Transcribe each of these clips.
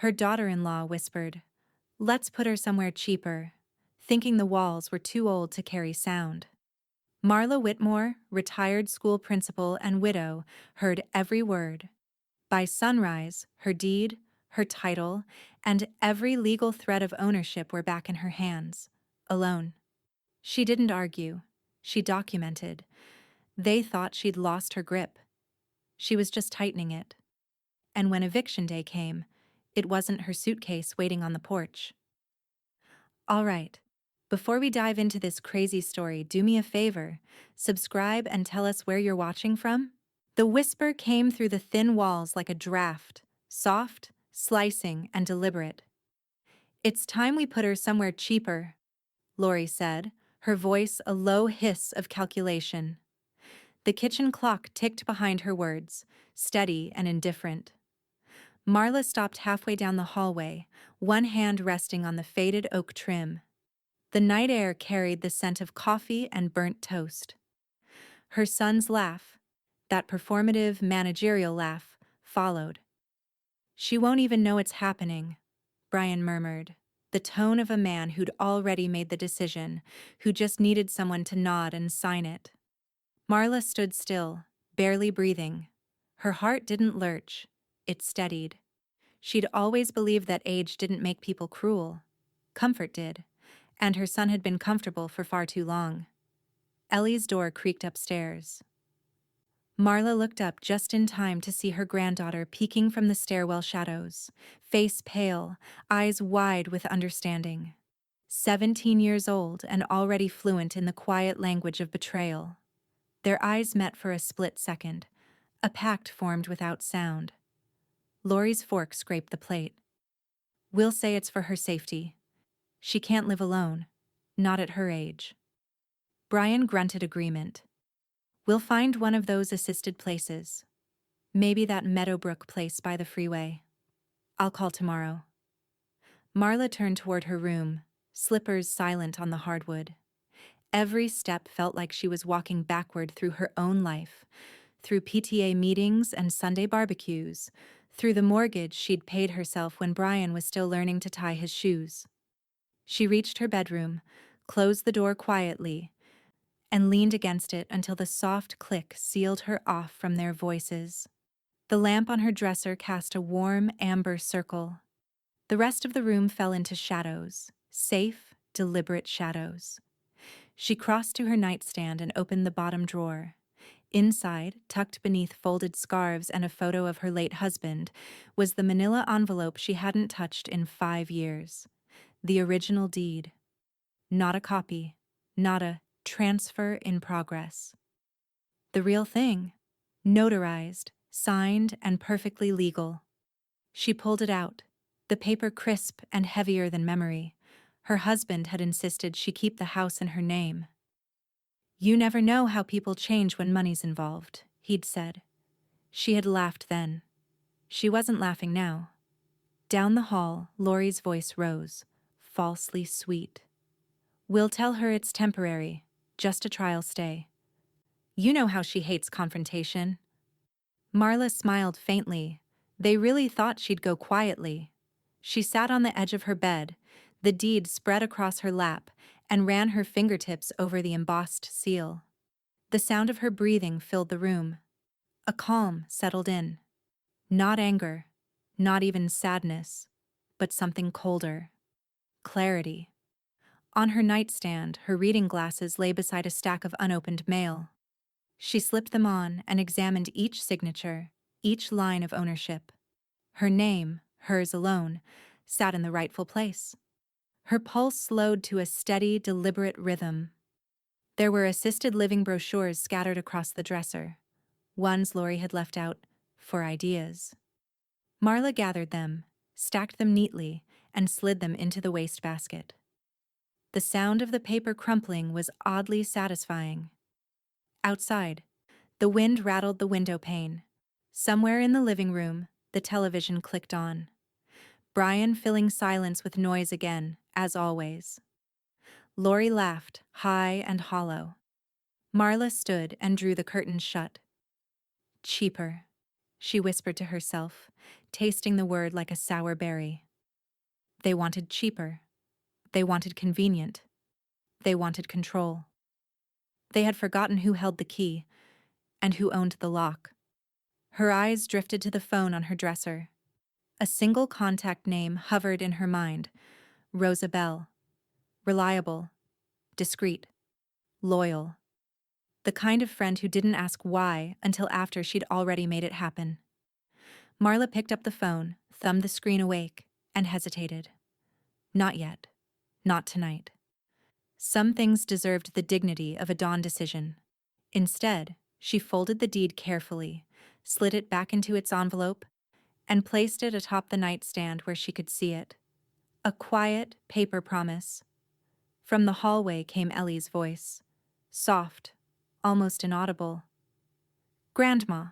Her daughter-in-law whispered, "Let's put her somewhere cheaper," thinking the walls were too old to carry sound. Marla Whitmore, retired school principal and widow, heard every word. By sunrise, her deed, her title, and every legal thread of ownership were back in her hands, alone. She didn't argue. She documented. They thought she'd lost her grip. She was just tightening it. And when eviction day came, it wasn't her suitcase waiting on the porch. All right. Before we dive into this crazy story, do me a favor. Subscribe and tell us where you're watching from. The whisper came through the thin walls like a draft, soft, slicing, and deliberate. "It's time we put her somewhere cheaper," Lori said, her voice a low hiss of calculation. The kitchen clock ticked behind her words, steady and indifferent. Marla stopped halfway down the hallway, one hand resting on the faded oak trim. The night air carried the scent of coffee and burnt toast. Her son's laugh, that performative, managerial laugh, followed. "She won't even know it's happening," Brian murmured, the tone of a man who'd already made the decision, who just needed someone to nod and sign it. Marla stood still, barely breathing. Her heart didn't lurch. It steadied. She'd always believed that age didn't make people cruel. Comfort did, and her son had been comfortable for far too long. Ellie's door creaked upstairs. Marla looked up just in time to see her granddaughter peeking from the stairwell shadows, face pale, eyes wide with understanding. 17 years old and already fluent in the quiet language of betrayal. Their eyes met for a split second, a pact formed without sound. Lori's fork scraped the plate. "We'll say it's for her safety. She can't live alone, not at her age." Brian grunted agreement. "We'll find one of those assisted places. Maybe that Meadowbrook place by the freeway. I'll call tomorrow." Marla turned toward her room, slippers silent on the hardwood. Every step felt like she was walking backward through her own life, through PTA meetings and Sunday barbecues, through the mortgage she'd paid herself when Brian was still learning to tie his shoes. She reached her bedroom, closed the door quietly, and leaned against it until the soft click sealed her off from their voices. The lamp on her dresser cast a warm, amber circle. The rest of the room fell into shadows, safe, deliberate shadows. She crossed to her nightstand and opened the bottom drawer. Inside, tucked beneath folded scarves and a photo of her late husband, was the manila envelope she hadn't touched in 5 years. The original deed. Not a copy, not a transfer in progress. The real thing, notarized, signed, and perfectly legal. She pulled it out, the paper crisp and heavier than memory. Her husband had insisted she keep the house in her name. "You never know how people change when money's involved," he'd said. She had laughed then. She wasn't laughing now. Down the hall, Lori's voice rose, falsely sweet. "We'll tell her it's temporary, just a trial stay. You know how she hates confrontation." Marla smiled faintly. They really thought she'd go quietly. She sat on the edge of her bed, the deed spread across her lap, and ran her fingertips over the embossed seal. The sound of her breathing filled the room. A calm settled in. Not anger, not even sadness, but something colder. Clarity. On her nightstand, her reading glasses lay beside a stack of unopened mail. She slipped them on and examined each signature, each line of ownership. Her name, hers alone, sat in the rightful place. Her pulse slowed to a steady, deliberate rhythm. There were assisted living brochures scattered across the dresser, ones Lori had left out for ideas. Marla gathered them, stacked them neatly, and slid them into the wastebasket. The sound of the paper crumpling was oddly satisfying. Outside, the wind rattled the window pane. Somewhere in the living room, the television clicked on. Brian filling silence with noise again, as always. Lori laughed, high and hollow. Marla stood and drew the curtains shut. "Cheaper," she whispered to herself, tasting the word like a sour berry. They wanted cheaper. They wanted convenient. They wanted control. They had forgotten who held the key and who owned the lock. Her eyes drifted to the phone on her dresser. A single contact name hovered in her mind: Rosa Bell. Reliable, discreet, loyal. The kind of friend who didn't ask why until after she'd already made it happen. Marla picked up the phone, thumbed the screen awake, and hesitated. Not yet. Not tonight. Some things deserved the dignity of a dawn decision. Instead, she folded the deed carefully, slid it back into its envelope, and placed it atop the nightstand where she could see it. A quiet, paper promise. From the hallway came Ellie's voice. Soft, almost inaudible. Grandma.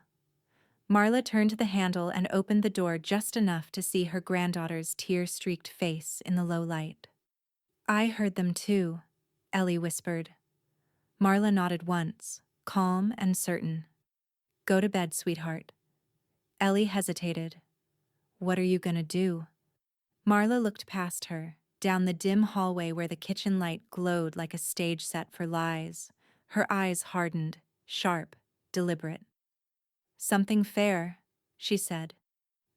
Marla turned the handle and opened the door just enough to see her granddaughter's tear-streaked face in the low light. I heard them too, Ellie whispered. Marla nodded once, calm and certain. Go to bed, sweetheart. Ellie hesitated. What are you gonna do? Marla looked past her, down the dim hallway where the kitchen light glowed like a stage set for lies. Her eyes hardened, sharp, deliberate. Something fair, she said.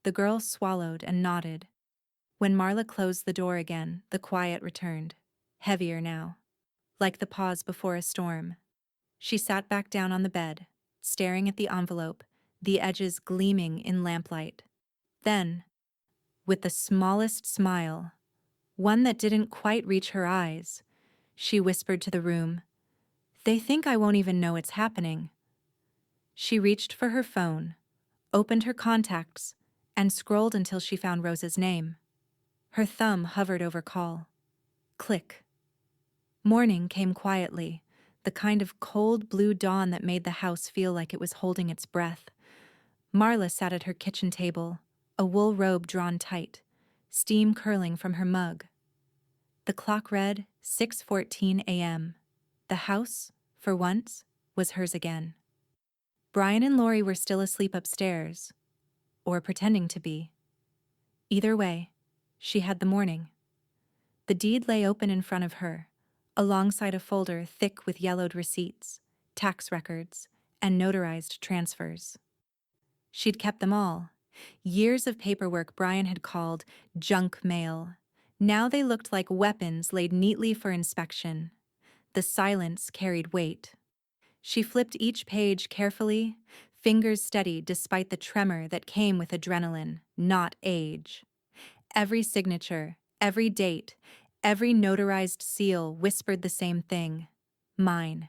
The girl swallowed and nodded. When Marla closed the door again, the quiet returned, heavier now, like the pause before a storm. She sat back down on the bed, staring at the envelope, the edges gleaming in lamplight. Then, with the smallest smile, one that didn't quite reach her eyes, she whispered to the room, "They think I won't even know it's happening." She reached for her phone, opened her contacts, and scrolled until she found Rosa's name. Her thumb hovered over call. Click. Morning came quietly, the kind of cold blue dawn that made the house feel like it was holding its breath. Marla sat at her kitchen table, a wool robe drawn tight, steam curling from her mug. The clock read 6:14 a.m. The house, for once, was hers again. Brian and Lori were still asleep upstairs, or pretending to be. Either way, she had the morning. The deed lay open in front of her, alongside a folder thick with yellowed receipts, tax records, and notarized transfers. She'd kept them all. Years of paperwork Brian had called junk mail. Now they looked like weapons laid neatly for inspection. The silence carried weight. She flipped each page carefully, fingers steady despite the tremor that came with adrenaline, not age. Every signature, every date, every notarized seal whispered the same thing: mine.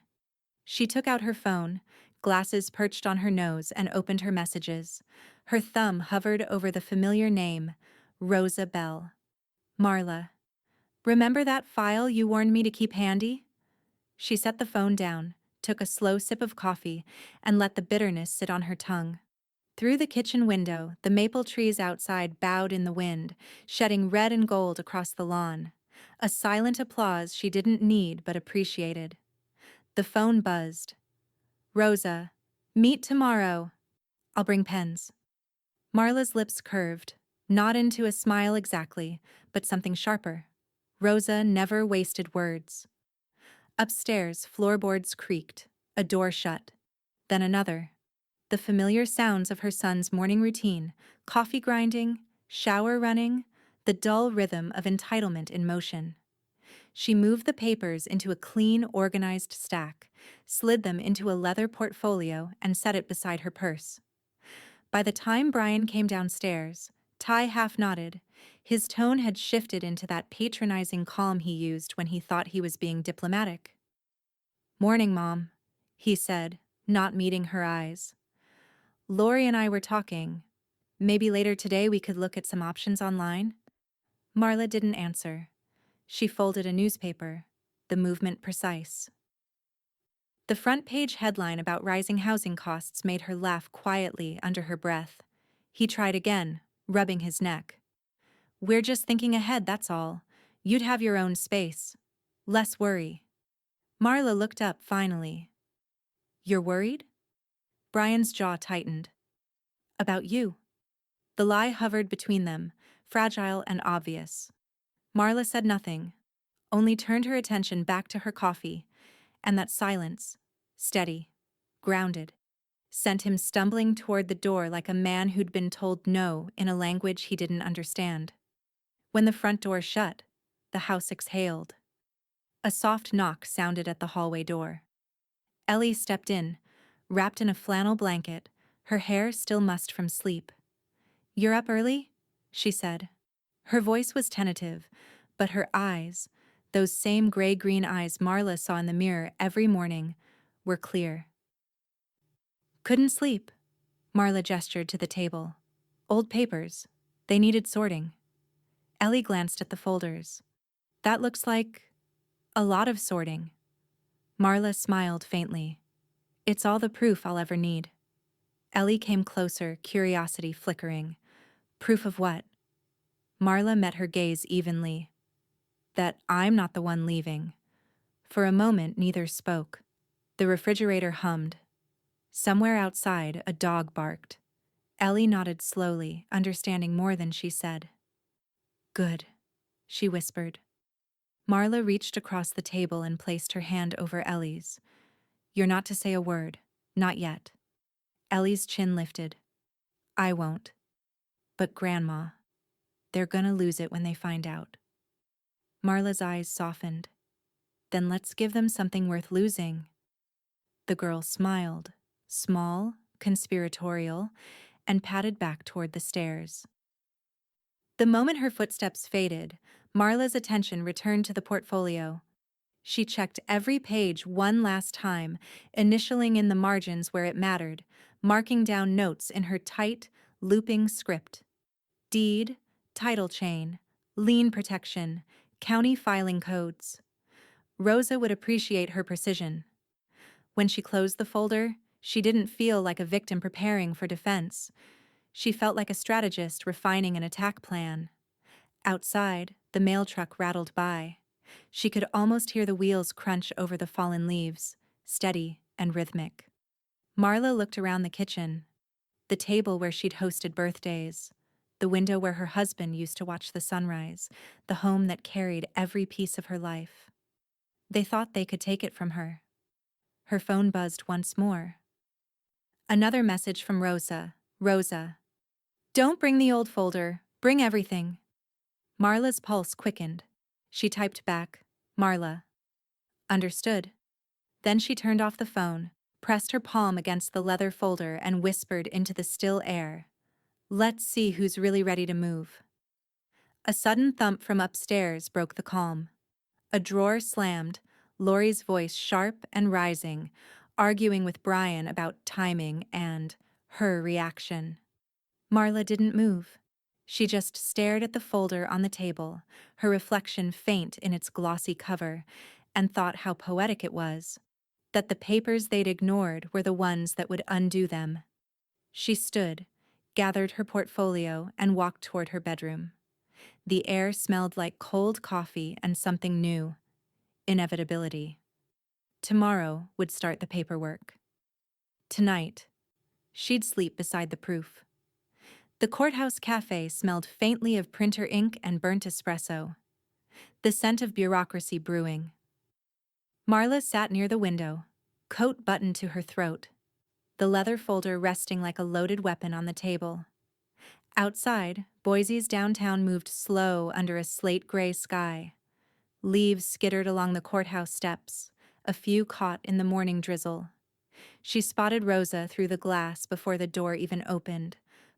She took out her phone, glasses perched on her nose, and opened her messages. Her thumb hovered over the familiar name, Rosa Bell. Marla. Remember that file you warned me to keep handy? She set the phone down, took a slow sip of coffee, and let the bitterness sit on her tongue. Through the kitchen window, the maple trees outside bowed in the wind, shedding red and gold across the lawn. A silent applause she didn't need but appreciated. The phone buzzed. Rosa, meet tomorrow. I'll bring pens. Marla's lips curved, not into a smile exactly, but something sharper. Rosa never wasted words. Upstairs, floorboards creaked, a door shut, then another. The familiar sounds of her son's morning routine, coffee grinding, shower running, the dull rhythm of entitlement in motion. She moved the papers into a clean, organized stack, slid them into a leather portfolio, and set it beside her purse. By the time Brian came downstairs, Ty half nodded. His tone had shifted into that patronizing calm he used when he thought he was being diplomatic. "Morning, Mom," he said, not meeting her eyes. "Lori and I were talking. Maybe later today we could look at some options online?" Marla didn't answer. She folded a newspaper, the movement precise. The front page headline about rising housing costs made her laugh quietly under her breath. He tried again, rubbing his neck. "We're just thinking ahead, that's all. You'd have your own space. Less worry." Marla looked up finally. "You're worried?" Brian's jaw tightened. "About you." The lie hovered between them, fragile and obvious. Marla said nothing, only turned her attention back to her coffee, and that silence, steady, grounded, sent him stumbling toward the door like a man who'd been told no in a language he didn't understand. When the front door shut, the house exhaled. A soft knock sounded at the hallway door. Ellie stepped in, wrapped in a flannel blanket, her hair still mussed from sleep. "You're up early?" she said. Her voice was tentative, but her eyes, those same gray-green eyes Marla saw in the mirror every morning, were clear. "Couldn't sleep." Marla gestured to the table. "Old papers. They needed sorting." Ellie glanced at the folders. "That looks like a lot of sorting." Marla smiled faintly. "It's all the proof I'll ever need." Ellie came closer, curiosity flickering. "Proof of what?" Marla met her gaze evenly. "That I'm not the one leaving." For a moment, neither spoke. The refrigerator hummed. Somewhere outside, a dog barked. Ellie nodded slowly, understanding more than she said. "Good," she whispered. Marla reached across the table and placed her hand over Ellie's. "You're not to say a word. Not yet." Ellie's chin lifted. "I won't. But Grandma, they're gonna lose it when they find out." Marla's eyes softened. "Then let's give them something worth losing." The girl smiled, small, conspiratorial, and padded back toward the stairs. The moment her footsteps faded, Marla's attention returned to the portfolio. She checked every page one last time, initialing in the margins where it mattered, marking down notes in her tight, looping script. Deed, title chain, lien protection, county filing codes. Rosa would appreciate her precision. When she closed the folder, she didn't feel like a victim preparing for defense. She felt like a strategist refining an attack plan. Outside, the mail truck rattled by. She could almost hear the wheels crunch over the fallen leaves, steady and rhythmic. Marla looked around the kitchen, the table where she'd hosted birthdays, the window where her husband used to watch the sunrise, the home that carried every piece of her life. They thought they could take it from her. Her phone buzzed once more. Another message from Rosa. "Rosa, don't bring the old folder, bring everything." Marla's pulse quickened. She typed back, "Marla." "Understood." Then she turned off the phone, pressed her palm against the leather folder, and whispered into the still air, "Let's see who's really ready to move." A sudden thump from upstairs broke the calm. A drawer slammed, Laurie's voice sharp and rising, arguing with Brian about timing and her reaction. Marla didn't move. She just stared at the folder on the table, her reflection faint in its glossy cover, and thought how poetic it was, that the papers they'd ignored were the ones that would undo them. She stood, gathered her portfolio, and walked toward her bedroom. The air smelled like cold coffee and something new: inevitability. Tomorrow would start the paperwork. Tonight, she'd sleep beside the proof. The courthouse cafe smelled faintly of printer ink and burnt espresso, the scent of bureaucracy brewing. Marla sat near the window, coat buttoned to her throat, the leather folder resting like a loaded weapon on the table. Outside, Boise's downtown moved slow under a slate-gray sky. Leaves skittered along the courthouse steps, a few caught in the morning drizzle. She spotted Rosa through the glass before the door even opened.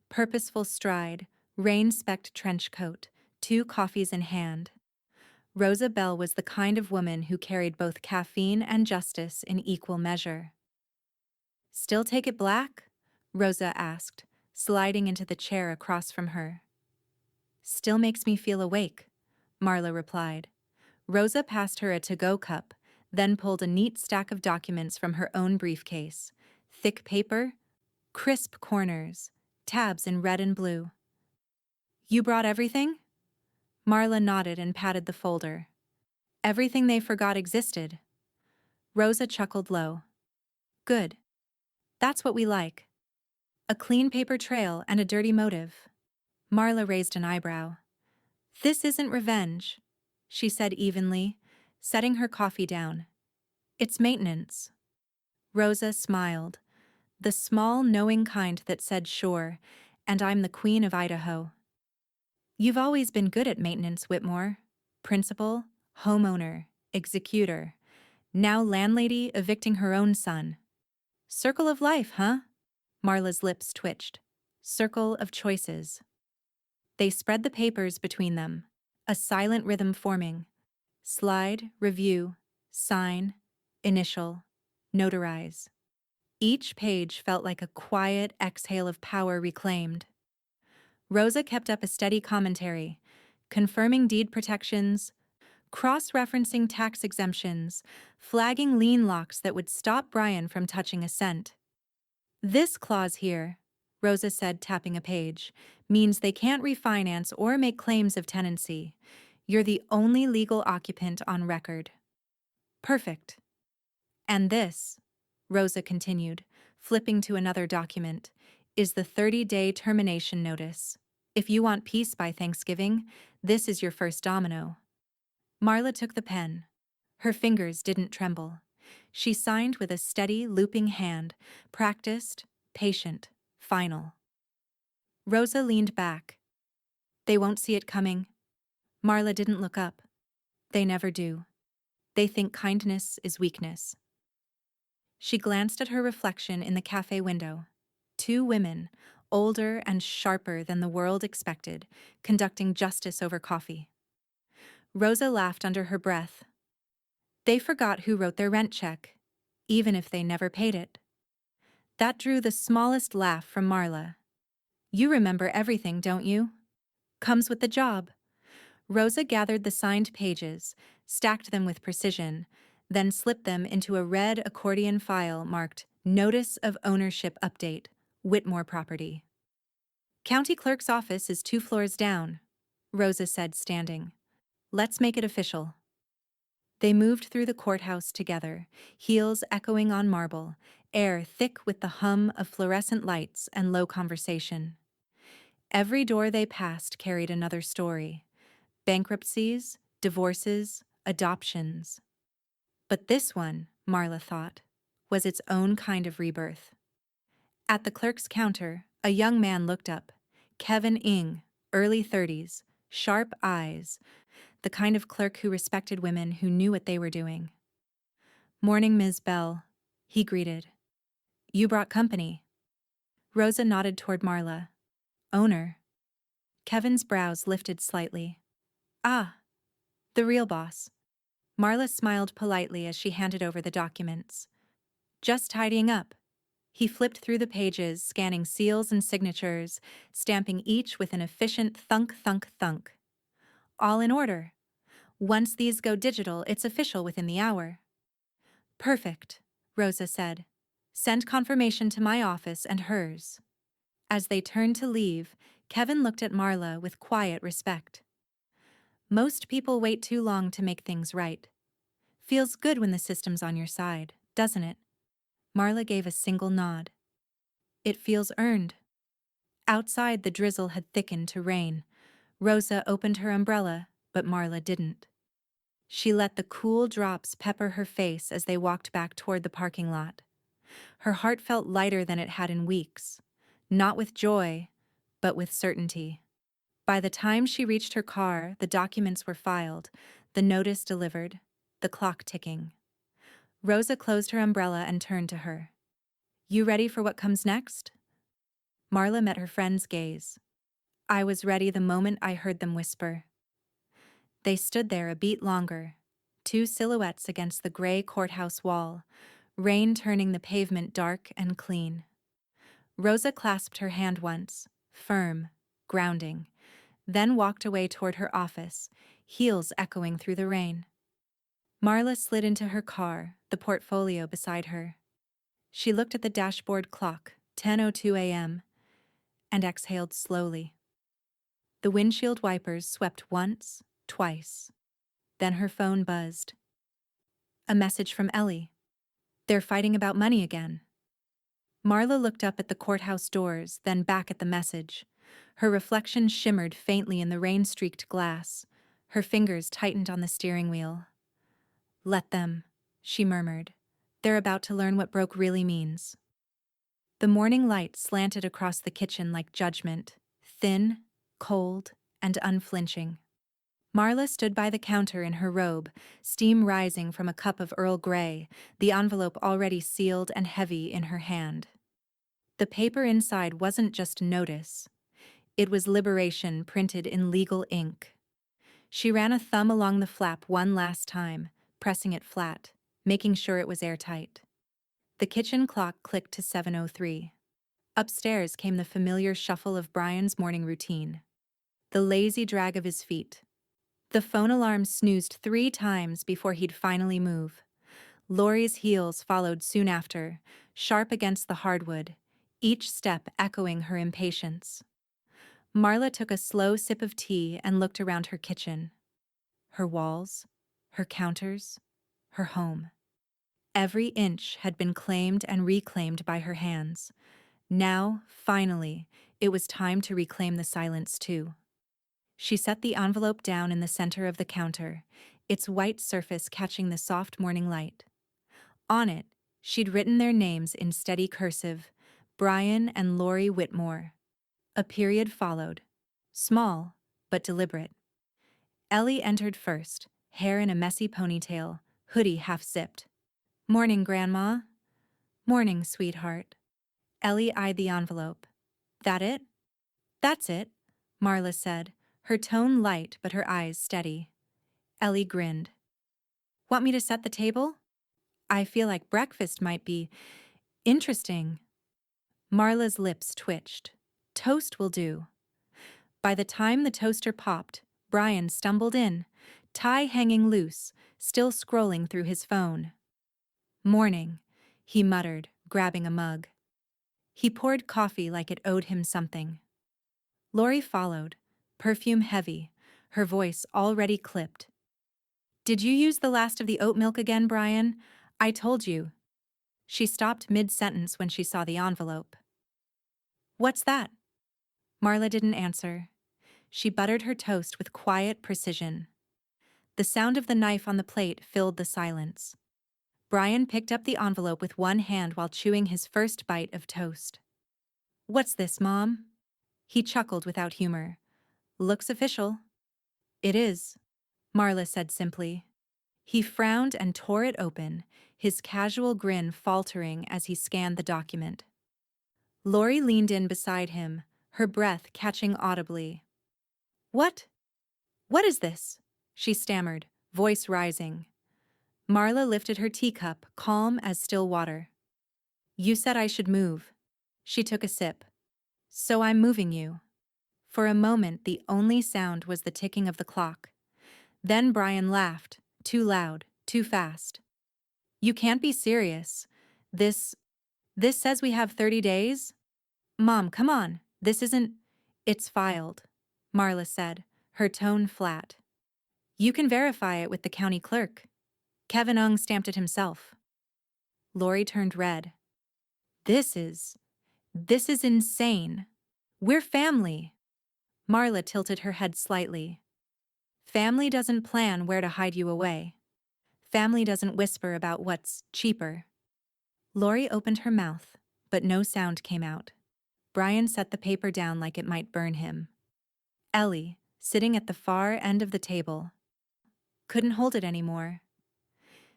Purposeful stride, rain-specked trench coat, 2 coffees in hand. Rosa Bell was the kind of woman who carried both caffeine and justice in equal measure. "Still take it black?" Rosa asked, sliding into the chair across from her. "Still makes me feel awake," Marla replied. Rosa passed her a to-go cup, then pulled a neat stack of documents from her own briefcase. Thick paper, crisp corners, tabs in red and blue. "You brought everything?" Marla nodded and patted the folder. "Everything they forgot existed." Rosa chuckled low. "Good. That's what we like. A clean paper trail and a dirty motive." Marla raised an eyebrow. "This isn't revenge," she said evenly, setting her coffee down. "It's maintenance." Rosa smiled, the small, knowing kind that said sure, and I'm the Queen of Idaho. "You've always been good at maintenance, Whitmore. Principal, homeowner, executor, now landlady evicting her own son. Circle of life, huh?" Marla's lips twitched. Circle of choices. They spread the papers between them, a silent rhythm forming. Slide, review, sign, initial, notarize. Each page felt like a quiet exhale of power reclaimed. Rosa kept up a steady commentary, confirming deed protections, cross-referencing tax exemptions, flagging lien locks that would stop Brian from touching a cent. "This clause here," Rosa said, tapping a page, "means they can't refinance or make claims of tenancy. You're the only legal occupant on record." "Perfect." "And this," Rosa continued, flipping to another document, "is the 30-day termination notice. If you want peace by Thanksgiving, this is your first domino." Marla took the pen. Her fingers didn't tremble. She signed with a steady, looping hand, practiced, patient, final. Rosa leaned back. "They won't see it coming." Marla didn't look up. "They never do. They think kindness is weakness." She glanced at her reflection in the cafe window. Two women, older and sharper than the world expected, conducting justice over coffee. Rosa laughed under her breath. They forgot who wrote their rent check, even if they never paid it. That drew the smallest laugh from Marla. "You remember everything, don't you? Comes with the job." Rosa gathered the signed pages, stacked them with precision, then slipped them into a red accordion file marked Notice of Ownership Update, Whitmore Property. "County Clerk's office is 2 floors down," Rosa said, standing. "Let's make it official." They moved through the courthouse together, heels echoing on marble, air thick with the hum of fluorescent lights and low conversation. Every door they passed carried another story. Bankruptcies, divorces, adoptions. But this one, Marla thought, was its own kind of rebirth. At the clerk's counter, a young man looked up. Kevin Ing, early 30s, sharp eyes, the kind of clerk who respected women who knew what they were doing. "Morning, Ms. Bell," he greeted. "You brought company." Rosa nodded toward Marla. "Owner." Kevin's brows lifted slightly. "Ah, the real boss." Marla smiled politely as she handed over the documents. "Just tidying up." He flipped through the pages, scanning seals and signatures, stamping each with an efficient thunk, thunk, thunk. "All in order. Once these go digital, it's official within the hour." "Perfect," Rosa said. "Send confirmation to my office and hers." As they turned to leave, Kevin looked at Marla with quiet respect. "Most people wait too long to make things right. Feels good when the system's on your side, doesn't it?" Marla gave a single nod. "It feels earned." Outside, the drizzle had thickened to rain. Rosa opened her umbrella, but Marla didn't. She let the cool drops pepper her face as they walked back toward the parking lot. Her heart felt lighter than it had in weeks, not with joy, but with certainty. By the time she reached her car, the documents were filed, the notice delivered, the clock ticking. Rosa closed her umbrella and turned to her. "You ready for what comes next?" Marla met her friend's gaze. "I was ready the moment I heard them whisper." They stood there a beat longer, two silhouettes against the gray courthouse wall, rain turning the pavement dark and clean. Rosa clasped her hand once, firm, grounding, then walked away toward her office, heels echoing through the rain. Marla slid into her car, the portfolio beside her. She looked at the dashboard clock, 10:02 a.m., and exhaled slowly. The windshield wipers swept once, twice. Then her phone buzzed. A message from Ellie. "They're fighting about money again." Marla looked up at the courthouse doors, then back at the message. Her reflection shimmered faintly in the rain-streaked glass. Her fingers tightened on the steering wheel. "Let them," she murmured. "They're about to learn what broke really means." The morning light slanted across the kitchen like judgment, thin, cold, and unflinching. Marla stood by the counter in her robe, steam rising from a cup of Earl Grey, the envelope already sealed and heavy in her hand. The paper inside wasn't just notice. It was liberation printed in legal ink. She ran a thumb along the flap one last time, pressing it flat, making sure it was airtight. The kitchen clock clicked to 7:03. Upstairs came the familiar shuffle of Brian's morning routine. The lazy drag of his feet. The phone alarm snoozed 3 times before he'd finally move. Laurie's heels followed soon after, sharp against the hardwood, each step echoing her impatience. Marla took a slow sip of tea and looked around her kitchen. Her walls, her counters, her home. Every inch had been claimed and reclaimed by her hands. Now, finally, it was time to reclaim the silence too. She set the envelope down in the center of the counter, its white surface catching the soft morning light. On it, she'd written their names in steady cursive, Brian and Laurie Whitmore. A period followed. Small, but deliberate. Ellie entered first, hair in a messy ponytail, hoodie half-zipped. "Morning, Grandma." "Morning, sweetheart." Ellie eyed the envelope. "That it?" "That's it," Marla said, her tone light but her eyes steady. Ellie grinned. "Want me to set the table? I feel like breakfast might be interesting." Marla's lips twitched. "Toast will do." By the time the toaster popped, Brian stumbled in, tie hanging loose, still scrolling through his phone. "Morning," he muttered, grabbing a mug. He poured coffee like it owed him something. Laurie followed, perfume heavy, her voice already clipped. "Did you use the last of the oat milk again, Brian? I told you." She stopped mid-sentence when she saw the envelope. "What's that?" Marla didn't answer. She buttered her toast with quiet precision. The sound of the knife on the plate filled the silence. Brian picked up the envelope with one hand while chewing his first bite of toast. "What's this, Mom?" He chuckled without humor. "Looks official." "It is," Marla said simply. He frowned and tore it open, his casual grin faltering as he scanned the document. Laurie leaned in beside him, her breath catching audibly. "What? What is this?" she stammered, voice rising. Marla lifted her teacup, calm as still water. "You said I should move." She took a sip. "So I'm moving you." For a moment, the only sound was the ticking of the clock. Then Brian laughed, too loud, too fast. "You can't be serious. This says we have 30 days? Mom, come on, this isn't—" "It's filed," Marla said, her tone flat. "You can verify it with the county clerk. Kevin Ung stamped it himself." Laurie turned red. This is insane. We're family." Marla tilted her head slightly. "Family doesn't plan where to hide you away. Family doesn't whisper about what's cheaper." Laurie opened her mouth, but no sound came out. Brian set the paper down like it might burn him. Ellie, sitting at the far end of the table, couldn't hold it anymore.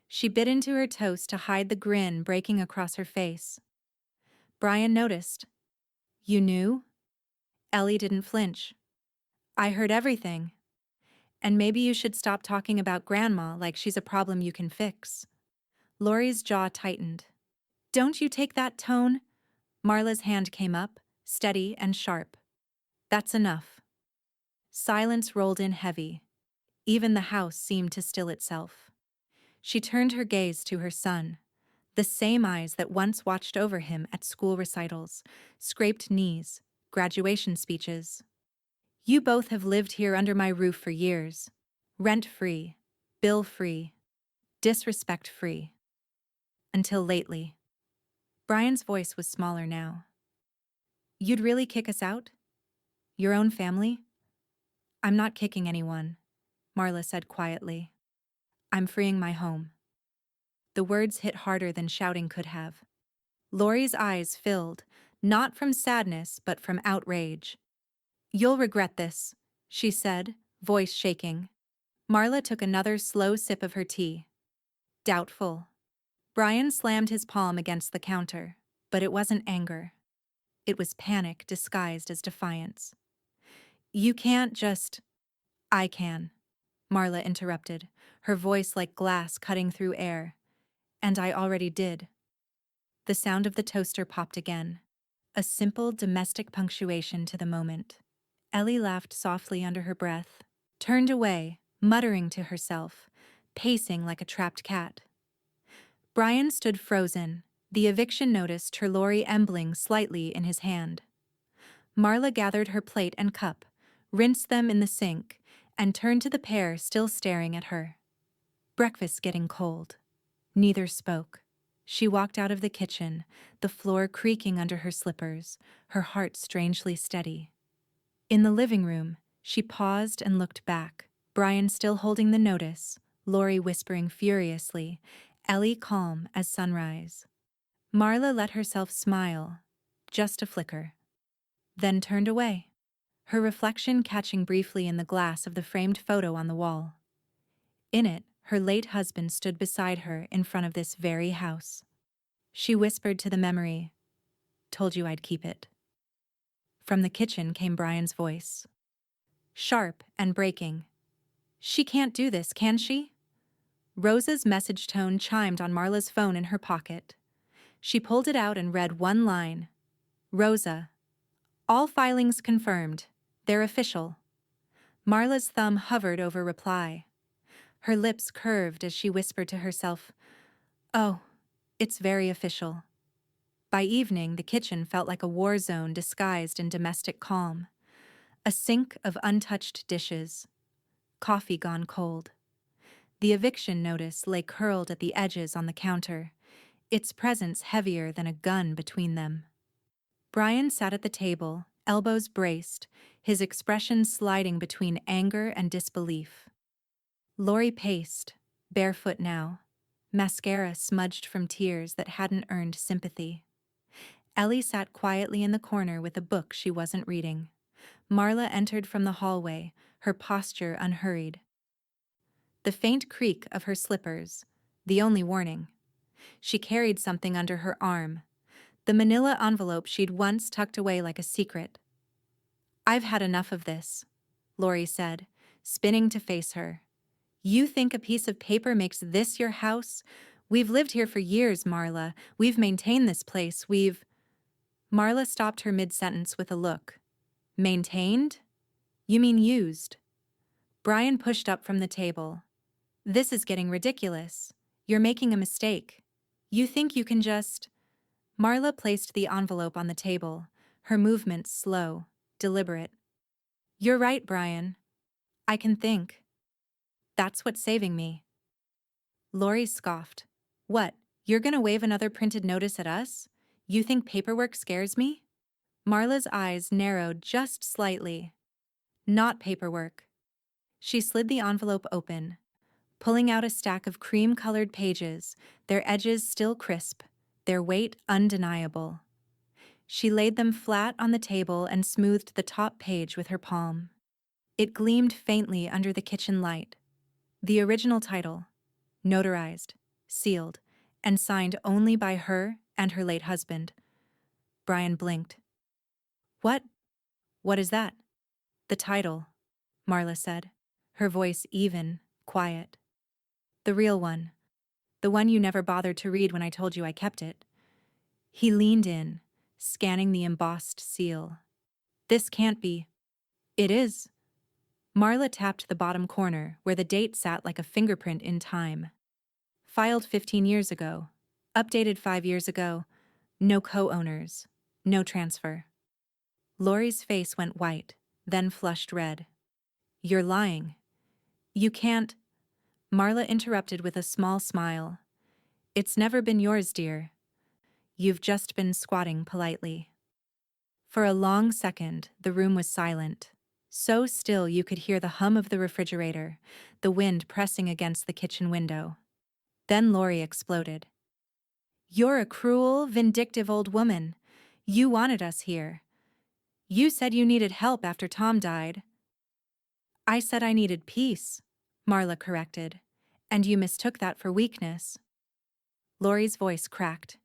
She bit into her toast to hide the grin breaking across her face. Brian noticed. "You knew?" Ellie didn't flinch. "I heard everything. And maybe you should stop talking about Grandma like she's a problem you can fix." Laurie's jaw tightened. "Don't you take that tone?" Marla's hand came up, steady and sharp. "That's enough." Silence rolled in heavy. Even the house seemed to still itself. She turned her gaze to her son, the same eyes that once watched over him at school recitals, scraped knees, graduation speeches. "You both have lived here under my roof for years. Rent-free, bill-free, disrespect-free. Until lately." Brian's voice was smaller now. "You'd really kick us out?" Your own family? I'm not kicking anyone, Marla said quietly. I'm freeing my home. The words hit harder than shouting could have. Lori's eyes filled, not from sadness but from outrage. You'll regret this, she said, voice shaking. Marla took another slow sip of her tea. Doubtful. Brian slammed his palm against the counter, but it wasn't anger. It was panic disguised as defiance. You can't just... I can, Marla interrupted, her voice like glass cutting through air. And I already did. The sound of the toaster popped again. A simple domestic punctuation to the moment. Ellie laughed softly under her breath, turned away, muttering to herself, pacing like a trapped cat. Brian stood frozen, the eviction notice Turlori embling slightly in his hand. Marla gathered her plate and cup, rinsed them in the sink, and turned to the pair still staring at her. Breakfast getting cold. Neither spoke. She walked out of the kitchen, the floor creaking under her slippers, her heart strangely steady. In the living room, she paused and looked back, Brian still holding the notice, Lori whispering furiously, Ellie calm as sunrise. Marla let herself smile, just a flicker, then turned away, her reflection catching briefly in the glass of the framed photo on the wall. In it, her late husband stood beside her in front of this very house. She whispered to the memory, "Told you I'd keep it." From the kitchen came Brian's voice. Sharp and breaking. She can't do this, can she? Rosa's message tone chimed on Marla's phone in her pocket. She pulled it out and read one line. Rosa. All filings confirmed. They're official. Marla's thumb hovered over reply. Her lips curved as she whispered to herself, "Oh, it's very official." By evening, the kitchen felt like a war zone disguised in domestic calm. A sink of untouched dishes. Coffee gone cold. The eviction notice lay curled at the edges on the counter, its presence heavier than a gun between them. Brian sat at the table, elbows braced, his expression sliding between anger and disbelief. Lori paced, barefoot now, mascara smudged from tears that hadn't earned sympathy. Ellie sat quietly in the corner with a book she wasn't reading. Marla entered from the hallway, her posture unhurried. The faint creak of her slippers, the only warning. She carried something under her arm, the manila envelope she'd once tucked away like a secret. I've had enough of this, Lori said, spinning to face her. You think a piece of paper makes this your house? We've lived here for years, Marla. We've maintained this place. Marla stopped her mid-sentence with a look. Maintained? You mean used? Brian pushed up from the table. This is getting ridiculous. You're making a mistake. You think you can just... Marla placed the envelope on the table, her movements slow, deliberate. You're right, Brian. I can think. That's what's saving me. Lori scoffed. What, you're gonna wave another printed notice at us? You think paperwork scares me? Marla's eyes narrowed just slightly. Not paperwork. She slid the envelope open, pulling out a stack of cream-colored pages, their edges still crisp, their weight undeniable. She laid them flat on the table and smoothed the top page with her palm. It gleamed faintly under the kitchen light. The original title, notarized, sealed, and signed only by her and her late husband. Brian blinked. What? What is that? The title, Marla said, her voice even, quiet. The real one. The one you never bothered to read when I told you I kept it. He leaned in, scanning the embossed seal. This can't be. It is. Marla tapped the bottom corner, where the date sat like a fingerprint in time. Filed 15 years ago. Updated 5 years ago. No co-owners. No transfer. Lori's face went white, then flushed red. You're lying. You can't... Marla interrupted with a small smile. It's never been yours, dear. You've just been squatting politely. For a long second, the room was silent. So still you could hear the hum of the refrigerator, the wind pressing against the kitchen window. Then Lori exploded. "You're a cruel, vindictive old woman. You wanted us here. You said you needed help after Tom died." "I said I needed peace," Marla corrected, "and you mistook that for weakness." Lori's voice cracked.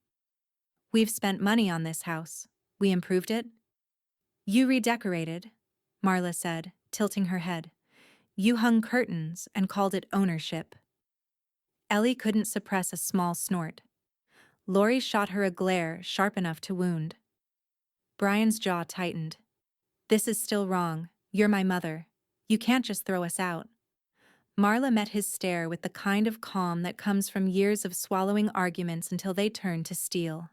"We've spent money on this house. We improved it." "You redecorated," Marla said, tilting her head. "You hung curtains and called it ownership." Ellie couldn't suppress a small snort. Lori shot her a glare sharp enough to wound. Brian's jaw tightened. "This is still wrong. You're my mother. You can't just throw us out." Marla met his stare with the kind of calm that comes from years of swallowing arguments until they turn to steel.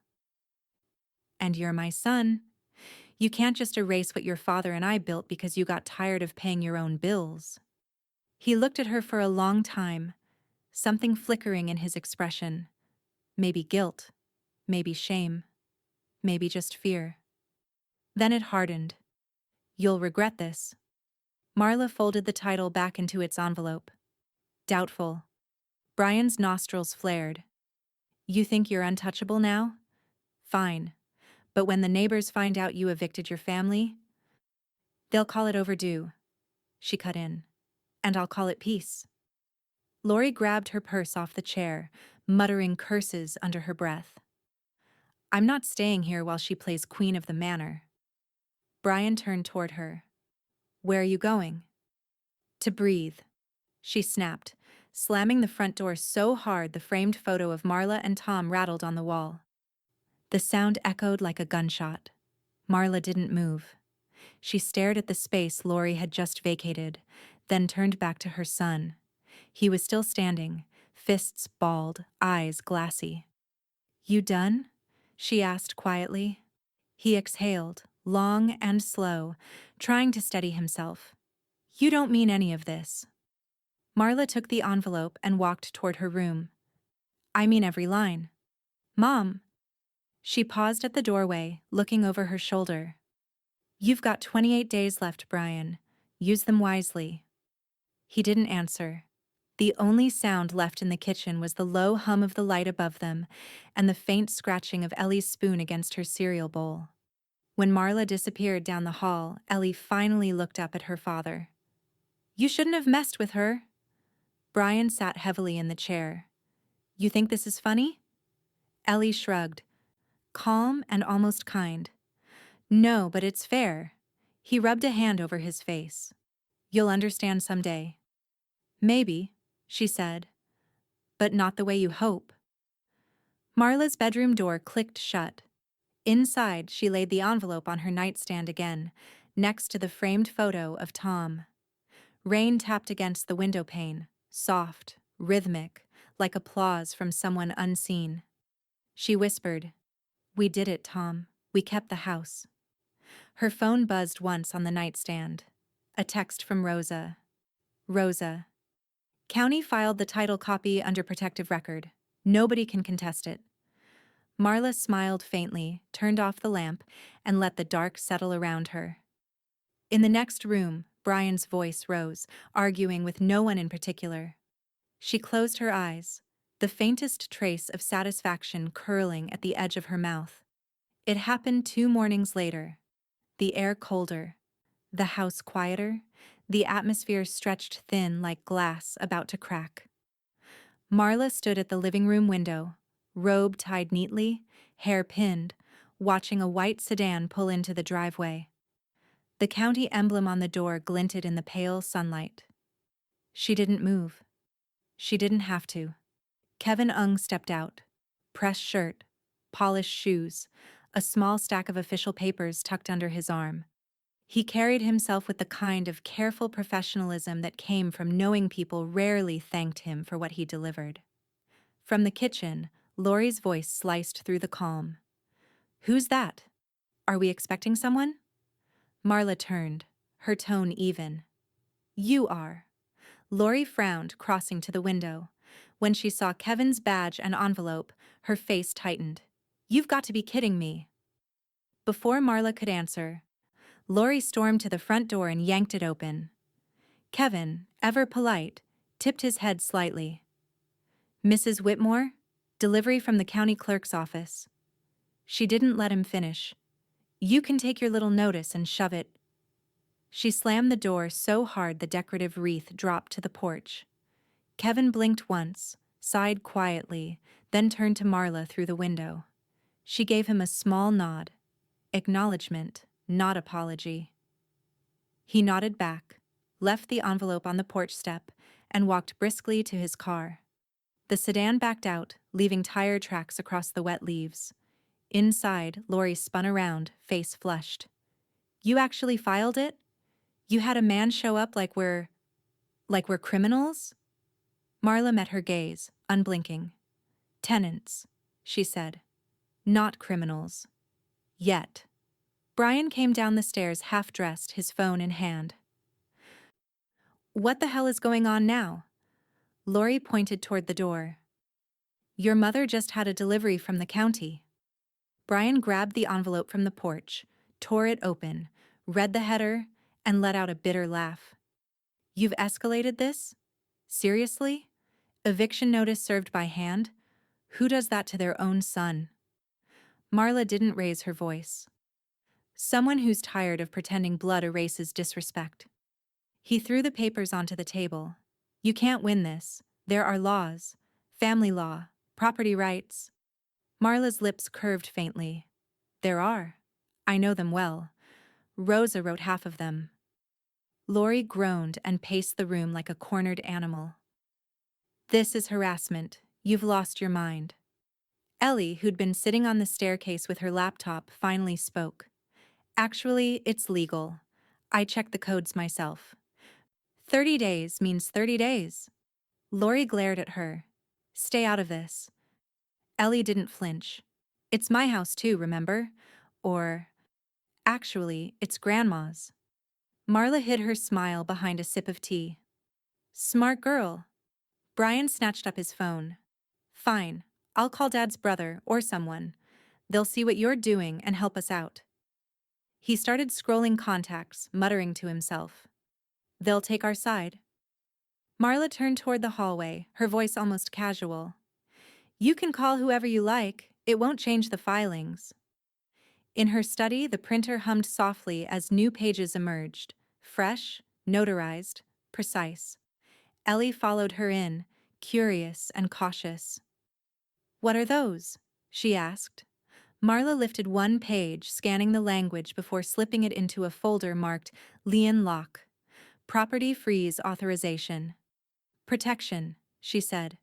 "And you're my son. You can't just erase what your father and I built because you got tired of paying your own bills." He looked at her for a long time, something flickering in his expression. Maybe guilt, maybe shame, maybe just fear. Then it hardened. "You'll regret this." Marla folded the title back into its envelope. Doubtful. Brian's nostrils flared. "You think you're untouchable now? Fine. But when the neighbors find out you evicted your family, they'll call it overdue." She cut in. "And I'll call it peace." Lori grabbed her purse off the chair, muttering curses under her breath. "I'm not staying here while she plays queen of the manor." Brian turned toward her. "Where are you going?" "To breathe," she snapped, slamming the front door so hard the framed photo of Marla and Tom rattled on the wall. The sound echoed like a gunshot. Marla didn't move. She stared at the space Lori had just vacated, then turned back to her son. He was still standing, fists balled, eyes glassy. "You done?" she asked quietly. He exhaled, long and slow, trying to steady himself. "You don't mean any of this." Marla took the envelope and walked toward her room. "I mean every line." "Mom." She paused at the doorway, looking over her shoulder. "You've got 28 days left, Brian. Use them wisely." He didn't answer. The only sound left in the kitchen was the low hum of the light above them and the faint scratching of Ellie's spoon against her cereal bowl. When Marla disappeared down the hall, Ellie finally looked up at her father. "You shouldn't have messed with her." Brian sat heavily in the chair. "You think this is funny?" Ellie shrugged, calm and almost kind. "No, but it's fair." He rubbed a hand over his face. "You'll understand someday." "Maybe," she said, "but not the way you hope." Marla's bedroom door clicked shut. Inside, she laid the envelope on her nightstand again, next to the framed photo of Tom. Rain tapped against the window pane, soft, rhythmic, like applause from someone unseen. She whispered, "We did it, Tom. We kept the house." Her phone buzzed once on the nightstand. A text from Rosa. "Rosa. County filed the title copy under protective record. Nobody can contest it." Marla smiled faintly, turned off the lamp, and let the dark settle around her. In the next room, Brian's voice rose, arguing with no one in particular. She closed her eyes, the faintest trace of satisfaction curling at the edge of her mouth. It happened 2 mornings later. The air colder, the house quieter, the atmosphere stretched thin like glass about to crack. Marla stood at the living room window, robe tied neatly, hair pinned, watching a white sedan pull into the driveway. The county emblem on the door glinted in the pale sunlight. She didn't move. She didn't have to. Kevin Ung stepped out. Pressed shirt, polished shoes, a small stack of official papers tucked under his arm. He carried himself with the kind of careful professionalism that came from knowing people rarely thanked him for what he delivered. From the kitchen, Lori's voice sliced through the calm. "Who's that? Are we expecting someone?" Marla turned, her tone even. "You are." Lori frowned, crossing to the window. When she saw Kevin's badge and envelope, her face tightened. "You've got to be kidding me." Before Marla could answer, Lori stormed to the front door and yanked it open. Kevin, ever polite, tipped his head slightly. "Mrs. Whitmore? Delivery from the county clerk's office." She didn't let him finish. "You can take your little notice and shove it." She slammed the door so hard the decorative wreath dropped to the porch. Kevin blinked once, sighed quietly, then turned to Marla through the window. She gave him a small nod. Acknowledgement, not apology. He nodded back, left the envelope on the porch step, and walked briskly to his car. The sedan backed out, leaving tire tracks across the wet leaves. Inside, Lori spun around, face flushed. "You actually filed it? You had a man show up like we're criminals?" Marla met her gaze, unblinking. "Tenants," she said. "Not criminals. Yet." Brian came down the stairs half-dressed, his phone in hand. "What the hell is going on now?" Lori pointed toward the door. "Your mother just had a delivery from the county." Brian grabbed the envelope from the porch, tore it open, read the header, and let out a bitter laugh. "You've escalated this? Seriously? Eviction notice served by hand? Who does that to their own son?" Marla didn't raise her voice. "Someone who's tired of pretending blood erases disrespect." He threw the papers onto the table. "You can't win this. There are laws. Family law, property rights." Marla's lips curved faintly. "There are. I know them well. Rosa wrote half of them." Lori groaned and paced the room like a cornered animal. "This is harassment. You've lost your mind." Ellie, who'd been sitting on the staircase with her laptop, finally spoke. "Actually, it's legal. I checked the codes myself. 30 days means 30 days. Lori glared at her. "Stay out of this." Ellie didn't flinch. "It's my house too, remember?" Or, "Actually, it's Grandma's." Marla hid her smile behind a sip of tea. "Smart girl." Brian snatched up his phone. "Fine, I'll call Dad's brother or someone. They'll see what you're doing and help us out." He started scrolling contacts, muttering to himself. "They'll take our side." Marla turned toward the hallway, her voice almost casual. "You can call whoever you like. It won't change the filings." In her study, the printer hummed softly as new pages emerged. Fresh, notarized, precise. Ellie followed her in, curious and cautious. "What are those?" she asked. Marla lifted one page, scanning the language before slipping it into a folder marked Leon Locke. "Property freeze authorization." "Protection," she said.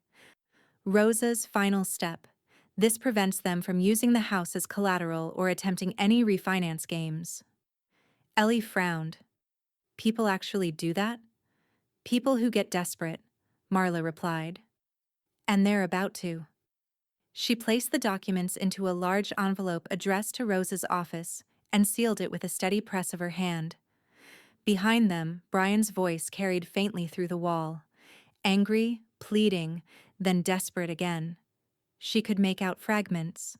"Rosa's final step. This prevents them from using the house as collateral or attempting any refinance games." Ellie frowned. "People actually do that?" "People who get desperate," Marla replied. "And they're about to." She placed the documents into a large envelope addressed to Rosa's office and sealed it with a steady press of her hand. Behind them, Brian's voice carried faintly through the wall. Angry, pleading, then desperate again. She could make out fragments.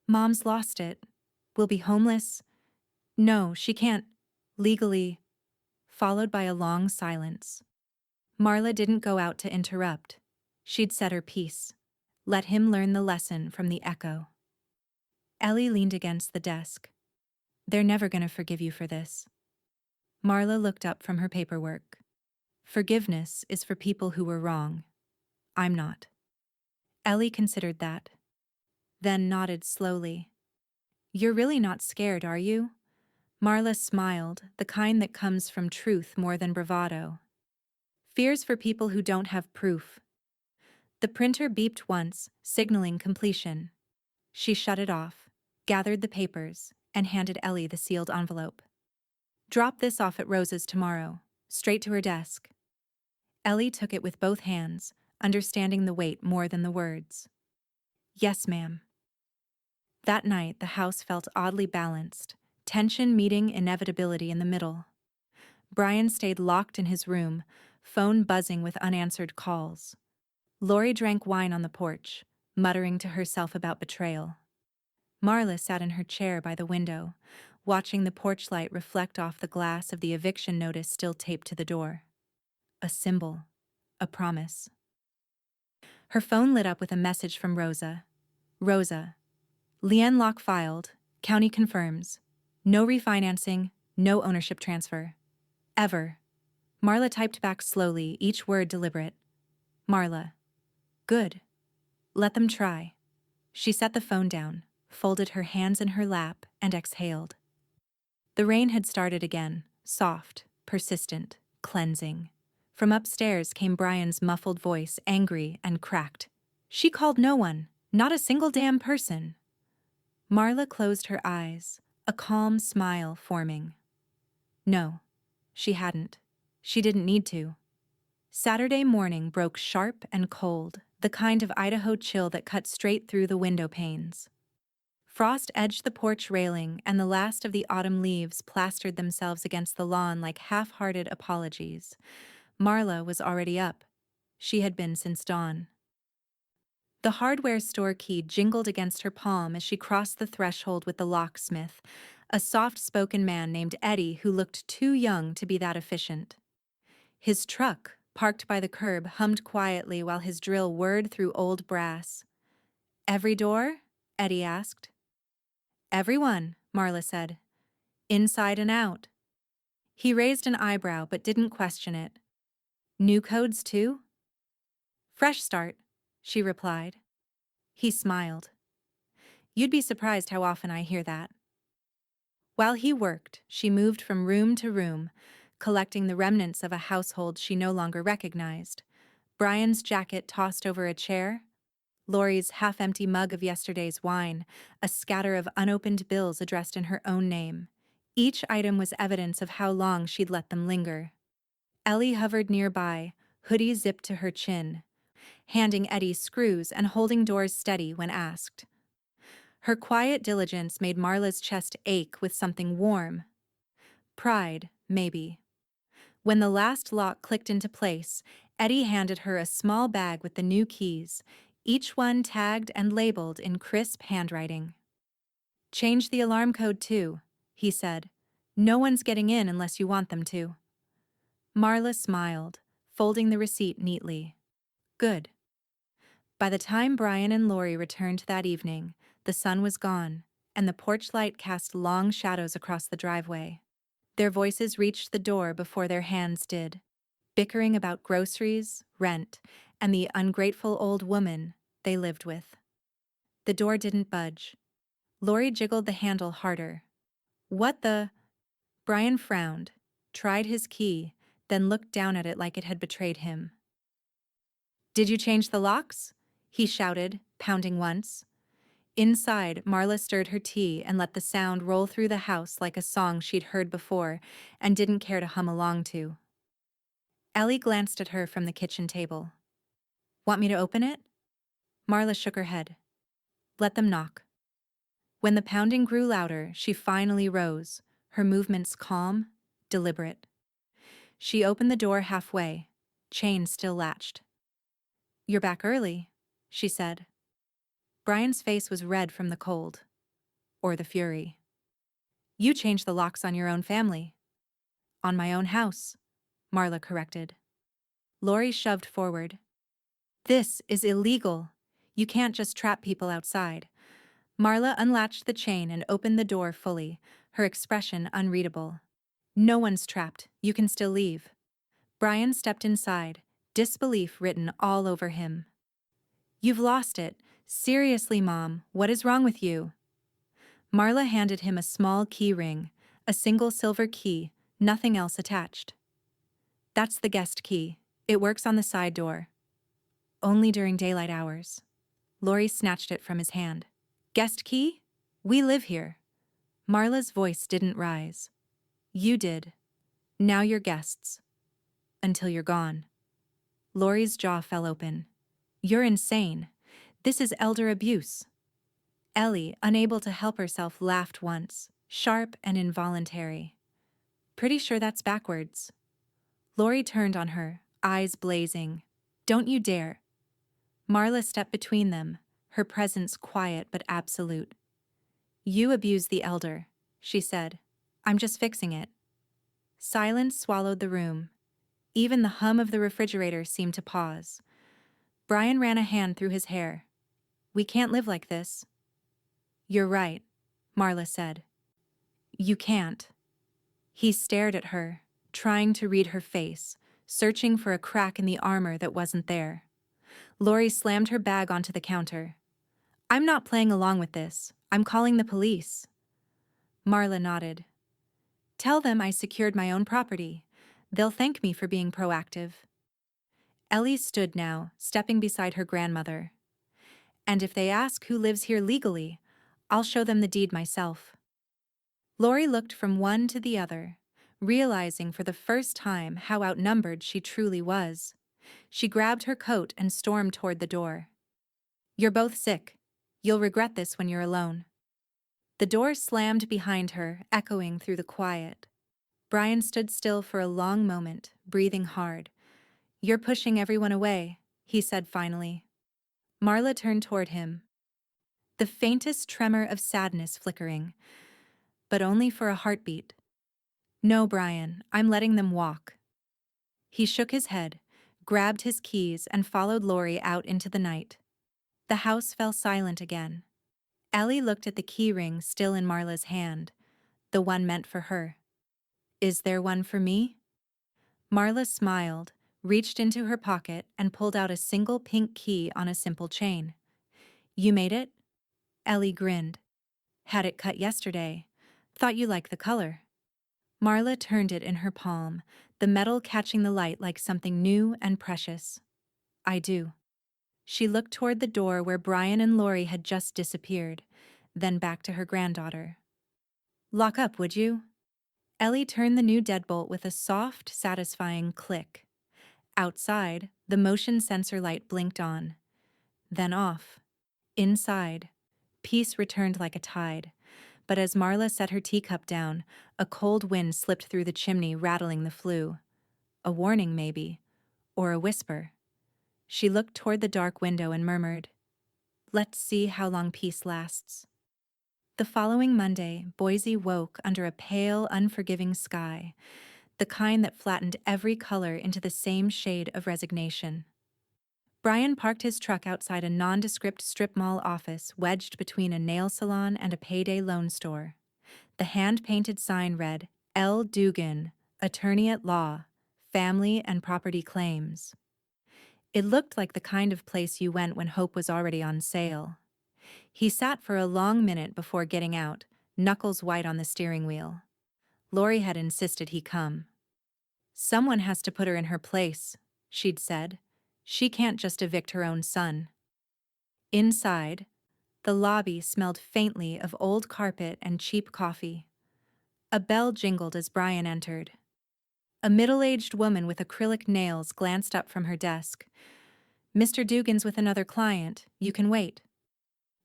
"Mom's lost it. We'll be homeless. No, she can't. Legally." Followed by a long silence. Marla didn't go out to interrupt. She'd said her piece. Let him learn the lesson from the echo. Ellie leaned against the desk. "They're never going to forgive you for this." Marla looked up from her paperwork. "Forgiveness is for people who were wrong. I'm not." Ellie considered that, then nodded slowly. "You're really not scared, are you?" Marla smiled, the kind that comes from truth more than bravado. "Fear's for people who don't have proof." The printer beeped once, signaling completion. She shut it off, gathered the papers, and handed Ellie the sealed envelope. "Drop this off at Rosa's tomorrow, straight to her desk." Ellie took it with both hands, understanding the weight more than the words. "Yes, ma'am." That night, the house felt oddly balanced, tension meeting inevitability in the middle. Brian stayed locked in his room, phone buzzing with unanswered calls. Lori drank wine on the porch, muttering to herself about betrayal. Marla sat in her chair by the window, watching the porch light reflect off the glass of the eviction notice still taped to the door. A symbol. A promise. Her phone lit up with a message from Rosa. Rosa. Lien lock filed. County confirms. No refinancing, no ownership transfer. Ever. Marla typed back slowly, each word deliberate. Marla. Good. Let them try. She set the phone down, folded her hands in her lap, and exhaled. The rain had started again, soft, persistent, cleansing. From upstairs came Brian's muffled voice, angry and cracked. She called no one, not a single damn person. Marla closed her eyes, a calm smile forming. No, she hadn't. She didn't need to. Saturday morning broke sharp and cold, the kind of Idaho chill that cut straight through the window panes. Frost edged the porch railing, and the last of the autumn leaves plastered themselves against the lawn like half-hearted apologies. Marla was already up. She had been since dawn. The hardware store key jingled against her palm as she crossed the threshold with the locksmith, a soft-spoken man named Eddie who looked too young to be that efficient. His truck, parked by the curb, hummed quietly while his drill whirred through old brass. "Every door?" Eddie asked. "Everyone," Marla said. "Inside and out." He raised an eyebrow but didn't question it. "New codes too?" "Fresh start," she replied. He smiled. "You'd be surprised how often I hear that." While he worked, she moved from room to room, collecting the remnants of a household she no longer recognized. Brian's jacket tossed over a chair, Laurie's half-empty mug of yesterday's wine, a scatter of unopened bills addressed in her own name. Each item was evidence of how long she'd let them linger. Ellie hovered nearby, hoodie zipped to her chin, handing Eddie screws and holding doors steady when asked. Her quiet diligence made Marla's chest ache with something warm. Pride, maybe. When the last lock clicked into place, Eddie handed her a small bag with the new keys, each one tagged and labeled in crisp handwriting. "Change the alarm code too," he said. "No one's getting in unless you want them to." Marla smiled, folding the receipt neatly. Good. By the time Brian and Laurie returned that evening, the sun was gone, and the porch light cast long shadows across the driveway. Their voices reached the door before their hands did, bickering about groceries, rent, and the ungrateful old woman they lived with. The door didn't budge. Laurie jiggled the handle harder. "What the—" Brian frowned, tried his key, then looked down at it like it had betrayed him. "Did you change the locks?" he shouted, pounding once. Inside, Marla stirred her tea and let the sound roll through the house like a song she'd heard before and didn't care to hum along to. Ellie glanced at her from the kitchen table. "Want me to open it?" Marla shook her head. "Let them knock." When the pounding grew louder, she finally rose, her movements calm, deliberate. She opened the door halfway, chain still latched. "You're back early," she said. Brian's face was red from the cold. Or the fury. "You changed the locks on your own family." "On my own house," Marla corrected. Laurie shoved forward. "This is illegal. You can't just trap people outside." Marla unlatched the chain and opened the door fully, her expression unreadable. "No one's trapped. You can still leave." Brian stepped inside, disbelief written all over him. "You've lost it. Seriously, Mom, what is wrong with you?" Marla handed him a small key ring, a single silver key, nothing else attached. "That's the guest key. It works on the side door." "Only during daylight hours." Laurie snatched it from his hand. "Guest key? We live here." Marla's voice didn't rise. "You did. Now you're guests. Until you're gone." Laurie's jaw fell open. "You're insane. This is elder abuse." Ellie, unable to help herself, laughed once, sharp and involuntary. "Pretty sure that's backwards." Laurie turned on her, eyes blazing. "Don't you dare." Marla stepped between them, her presence quiet but absolute. You abuse the elder, she said. I'm just fixing it. Silence swallowed the room. Even the hum of the refrigerator seemed to pause. Brian ran a hand through his hair. We can't live like this. You're right, Marla said. You can't. He stared at her, trying to read her face, searching for a crack in the armor that wasn't there. Lori slammed her bag onto the counter. I'm not playing along with this. I'm calling the police. Marla nodded. Tell them I secured my own property. They'll thank me for being proactive. Ellie stood now, stepping beside her grandmother. And if they ask who lives here legally, I'll show them the deed myself. Lori looked from one to the other, realizing for the first time how outnumbered she truly was. She grabbed her coat and stormed toward the door. You're both sick. You'll regret this when you're alone. The door slammed behind her, echoing through the quiet. Brian stood still for a long moment, breathing hard. You're pushing everyone away, he said finally. Marla turned toward him, the faintest tremor of sadness flickering, but only for a heartbeat. No, Brian, I'm letting them walk. He shook his head, grabbed his keys, and followed Lori out into the night. The house fell silent again. Ellie looked at the key ring still in Marla's hand, the one meant for her. Is there one for me? Marla smiled, reached into her pocket, and pulled out a single pink key on a simple chain. You made it? Ellie grinned. Had it cut yesterday. Thought you liked the color. Marla turned it in her palm, the metal catching the light like something new and precious. I do. She looked toward the door where Brian and Lori had just disappeared, then back to her granddaughter. Lock up, would you? Ellie turned the new deadbolt with a soft, satisfying click. Outside, the motion sensor light blinked on, then off. Inside, peace returned like a tide, but as Marla set her teacup down, a cold wind slipped through the chimney, rattling the flue. A warning, maybe, or a whisper. She looked toward the dark window and murmured, Let's see how long peace lasts. The following Monday, Boise woke under a pale, unforgiving sky, the kind that flattened every color into the same shade of resignation. Brian parked his truck outside a nondescript strip mall office wedged between a nail salon and a payday loan store. The hand-painted sign read, L. Dugan, Attorney at Law, Family and Property Claims. It looked like the kind of place you went when hope was already on sale. He sat for a long minute before getting out, knuckles white on the steering wheel. Lori had insisted he come. Someone has to put her in her place, she'd said. She can't just evict her own son. Inside, the lobby smelled faintly of old carpet and cheap coffee. A bell jingled as Brian entered. A middle-aged woman with acrylic nails glanced up from her desk. Mr. Dugan's with another client. You can wait.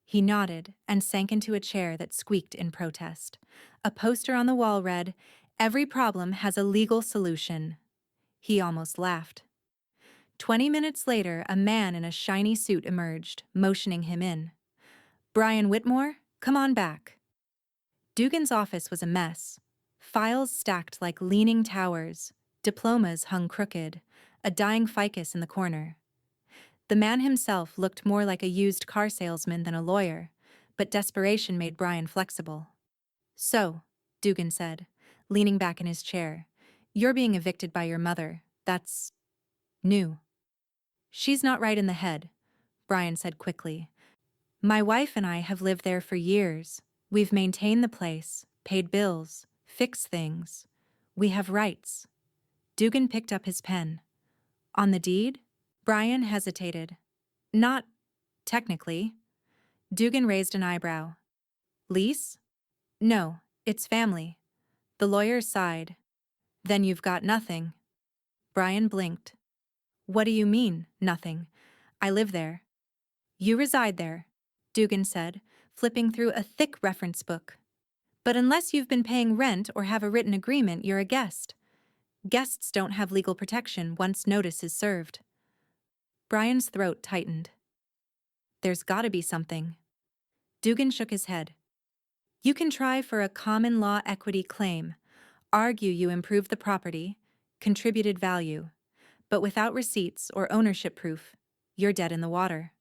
He nodded and sank into a chair that squeaked in protest. A poster on the wall read, Every problem has a legal solution. He almost laughed. 20 minutes later, a man in a shiny suit emerged, motioning him in. Brian Whitmore, come on back. Dugan's office was a mess. Files stacked like leaning towers, diplomas hung crooked, a dying ficus in the corner. The man himself looked more like a used car salesman than a lawyer, but desperation made Brian flexible. So, Dugan said, leaning back in his chair, you're being evicted by your mother. That's new. She's not right in the head, Brian said quickly. My wife and I have lived there for years. We've maintained the place, paid bills, fixed things. We have rights. Dugan picked up his pen. On the deed? Brian hesitated. Not technically. Dugan raised an eyebrow. Lease? No, it's family. The lawyer sighed. Then you've got nothing. Brian blinked. What do you mean, nothing? I live there. You reside there, Dugan said, flipping through a thick reference book. But unless you've been paying rent or have a written agreement, you're a guest. Guests don't have legal protection once notice is served. Brian's throat tightened. There's gotta be something. Dugan shook his head. You can try for a common law equity claim, argue you improved the property, contributed value, but without receipts or ownership proof, you're dead in the water.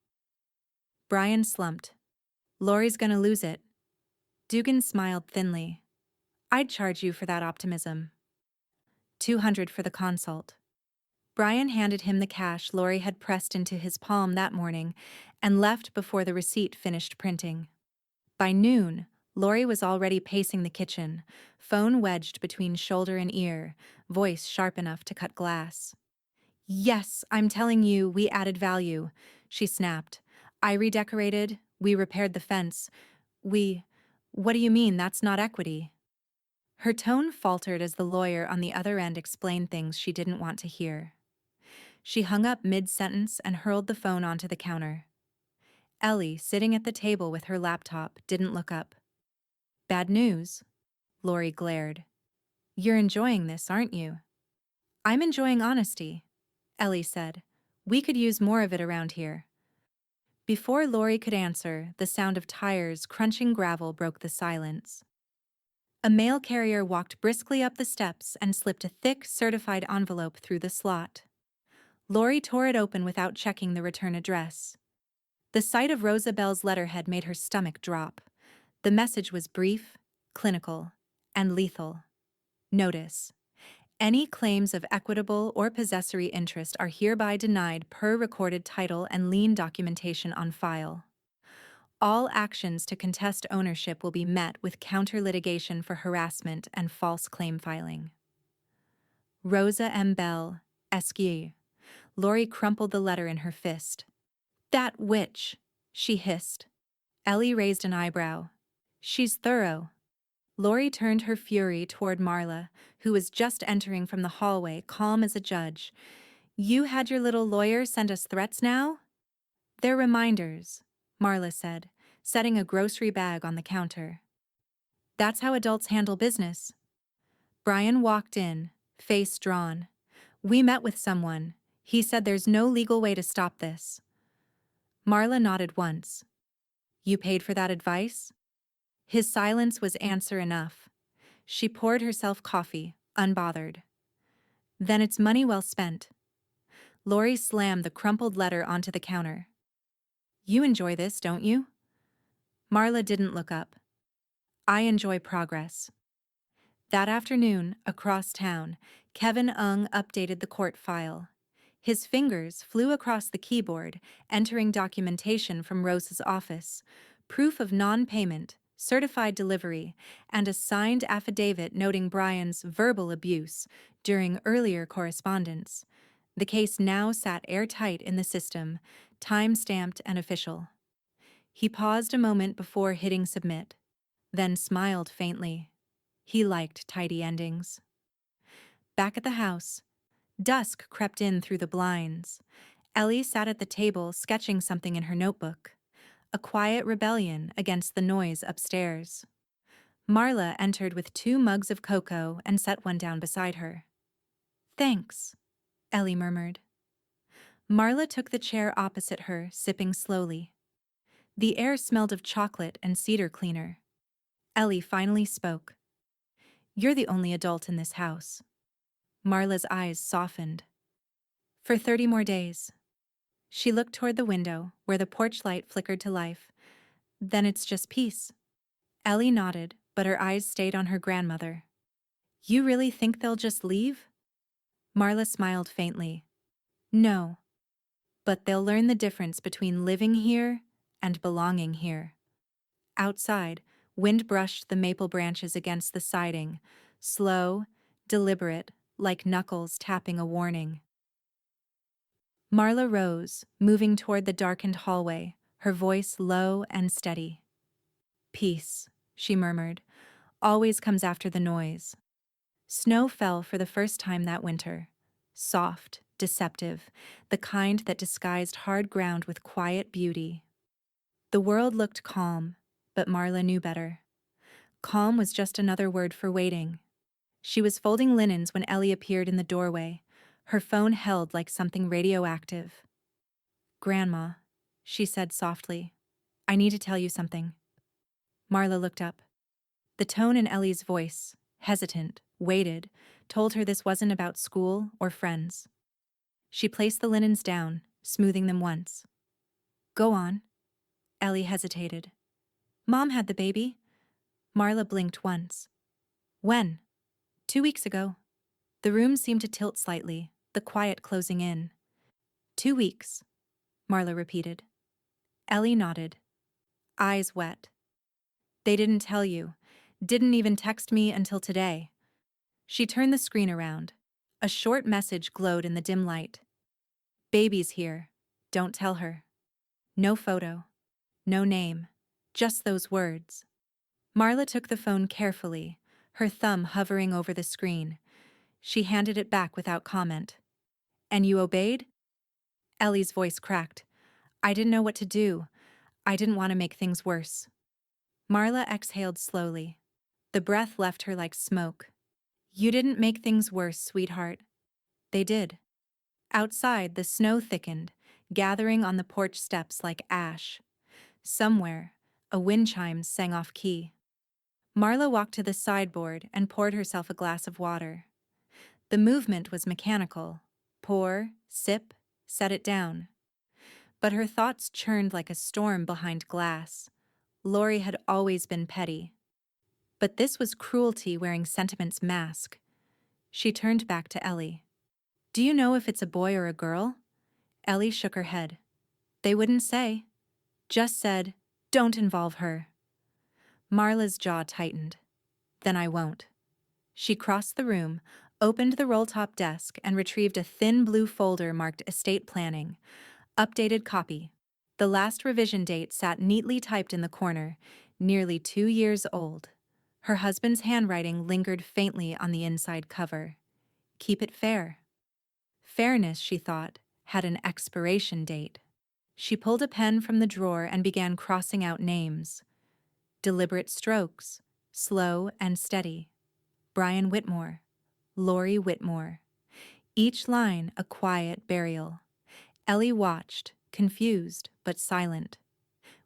Brian slumped. Lori's gonna lose it. Dugan smiled thinly. I'd charge you for that optimism. 200 for the consult. Brian handed him the cash Lori had pressed into his palm that morning and left before the receipt finished printing. By noon, Lori was already pacing the kitchen, phone wedged between shoulder and ear, voice sharp enough to cut glass. Yes, I'm telling you, we added value, she snapped. I redecorated, we repaired the fence. What do you mean that's not equity? Her tone faltered as the lawyer on the other end explained things she didn't want to hear. She hung up mid-sentence and hurled the phone onto the counter. Ellie, sitting at the table with her laptop, didn't look up. Bad news? Lori glared. You're enjoying this, aren't you? I'm enjoying honesty, Ellie said. We could use more of it around here. Before Lori could answer, the sound of tires crunching gravel broke the silence. A mail carrier walked briskly up the steps and slipped a thick, certified envelope through the slot. Lori tore it open without checking the return address. The sight of Rosa Bell's letterhead made her stomach drop. The message was brief, clinical, and lethal. Notice: any claims of equitable or possessory interest are hereby denied per recorded title and lien documentation on file. All actions to contest ownership will be met with counter-litigation for harassment and false claim filing. Rosa M. Bell, Esq. Lori crumpled the letter in her fist. That witch, she hissed. Ellie raised an eyebrow. She's thorough. Lori turned her fury toward Marla, who was just entering from the hallway, calm as a judge. You had your little lawyer send us threats now? They're reminders, Marla said, setting a grocery bag on the counter. That's how adults handle business. Brian walked in, face drawn. We met with someone. He said there's no legal way to stop this. Marla nodded once. You paid for that advice? His silence was answer enough. She poured herself coffee, unbothered. Then it's money well spent. Lori slammed the crumpled letter onto the counter. You enjoy this, don't you? Marla didn't look up. I enjoy progress. That afternoon, across town, Kevin Ung updated the court file. His fingers flew across the keyboard, entering documentation from Rose's office, proof of non-payment, certified delivery, and a signed affidavit noting Brian's verbal abuse during earlier correspondence. The case now sat airtight in the system, time-stamped and official. He paused a moment before hitting submit, then smiled faintly. He liked tidy endings. Back at the house, dusk crept in through the blinds. Ellie sat at the table sketching something in her notebook, a quiet rebellion against the noise upstairs. Marla entered with 2 mugs of cocoa and set one down beside her. Thanks, Ellie murmured. Marla took the chair opposite her, sipping slowly. The air smelled of chocolate and cedar cleaner. Ellie finally spoke. You're the only adult in this house. Marla's eyes softened. For 30 more days. She looked toward the window, where the porch light flickered to life. Then it's just peace. Ellie nodded, but her eyes stayed on her grandmother. You really think they'll just leave? Marla smiled faintly. No. But they'll learn the difference between living here and belonging here. Outside, wind brushed the maple branches against the siding, slow, deliberate, like knuckles tapping a warning. Marla rose, moving toward the darkened hallway, her voice low and steady. Peace, she murmured, always comes after the noise. Snow fell for the first time that winter. Soft, deceptive, the kind that disguised hard ground with quiet beauty. The world looked calm, but Marla knew better. Calm was just another word for waiting. She was folding linens when Ellie appeared in the doorway, her phone held like something radioactive. Grandma, she said softly, I need to tell you something. Marla looked up. The tone in Ellie's voice, hesitant, weighted, told her this wasn't about school or friends. She placed the linens down, smoothing them once. Go on. Ellie hesitated. Mom had the baby. Marla blinked once. When? 2 weeks ago. The room seemed to tilt slightly, the quiet closing in. 2 weeks, Marla repeated. Ellie nodded, eyes wet. They didn't tell you. Didn't even text me until today. She turned the screen around. A short message glowed in the dim light. Baby's here. Don't tell her. No photo. No name. Just those words. Marla took the phone carefully, her thumb hovering over the screen. She handed it back without comment. And you obeyed? Ellie's voice cracked. I didn't know what to do. I didn't want to make things worse. Marla exhaled slowly. The breath left her like smoke. You didn't make things worse, sweetheart. They did. Outside, the snow thickened, gathering on the porch steps like ash. Somewhere, a wind chime sang off key. Marla walked to the sideboard and poured herself a glass of water. The movement was mechanical. Pour, sip, set it down. But her thoughts churned like a storm behind glass. Lori had always been petty. But this was cruelty wearing sentiment's mask. She turned back to Ellie. Do you know if it's a boy or a girl? Ellie shook her head. They wouldn't say. Just said, don't involve her. Marla's jaw tightened. Then I won't. She crossed the room, opened the roll-top desk, and retrieved a thin blue folder marked Estate Planning. Updated copy. The last revision date sat neatly typed in the corner, nearly 2 years old. Her husband's handwriting lingered faintly on the inside cover. Keep it fair. Fairness, she thought, had an expiration date. She pulled a pen from the drawer and began crossing out names. Deliberate strokes, slow and steady. Brian Whitmore, Lori Whitmore. Each line a quiet burial. Ellie watched, confused but silent.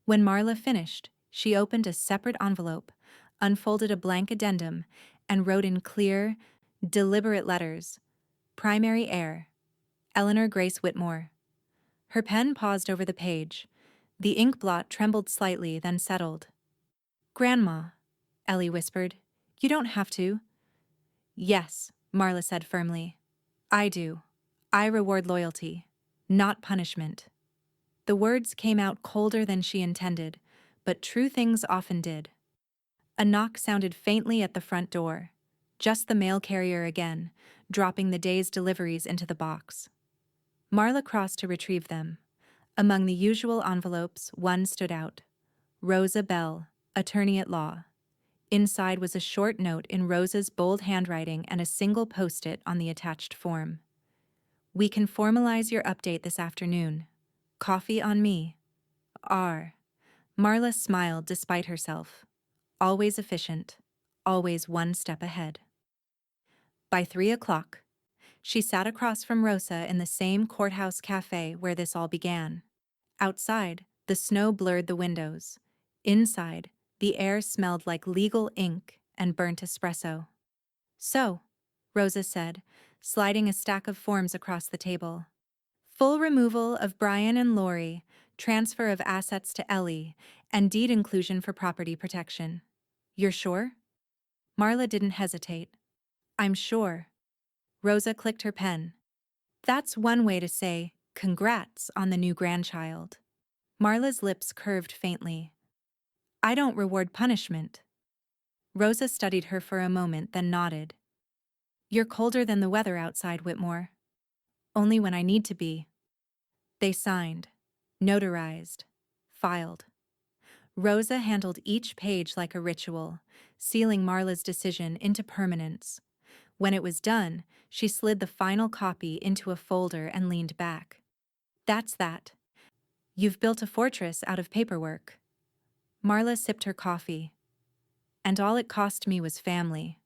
When Marla finished, she opened a separate envelope, unfolded a blank addendum, and wrote in clear, deliberate letters, Primary heir, Eleanor Grace Whitmore. Her pen paused over the page. The ink blot trembled slightly, then settled. Grandma, Ellie whispered, you don't have to. Yes, Marla said firmly. I do. I reward loyalty, not punishment. The words came out colder than she intended, but true things often did. A knock sounded faintly at the front door. Just the mail carrier again, dropping the day's deliveries into the box. Marla crossed to retrieve them. Among the usual envelopes, one stood out. Rosa Bell, attorney at law. Inside was a short note in Rosa's bold handwriting and a single post-it on the attached form. We can formalize your update this afternoon. Coffee on me. R. Marla smiled despite herself. Always efficient. Always one step ahead. By 3 o'clock, she sat across from Rosa in the same courthouse cafe where this all began. Outside, the snow blurred the windows. Inside, the air smelled like legal ink and burnt espresso. So, Rosa said, sliding a stack of forms across the table. Full removal of Brian and Lori, transfer of assets to Ellie, and deed inclusion for property protection. You're sure? Marla didn't hesitate. I'm sure. Rosa clicked her pen. That's one way to say, congrats on the new grandchild. Marla's lips curved faintly. I don't reward punishment. Rosa studied her for a moment, then nodded. You're colder than the weather outside, Whitmore. Only when I need to be. They signed, notarized, filed. Rosa handled each page like a ritual, sealing Marla's decision into permanence. When it was done, she slid the final copy into a folder and leaned back. That's that. You've built a fortress out of paperwork. Marla sipped her coffee. And all it cost me was family.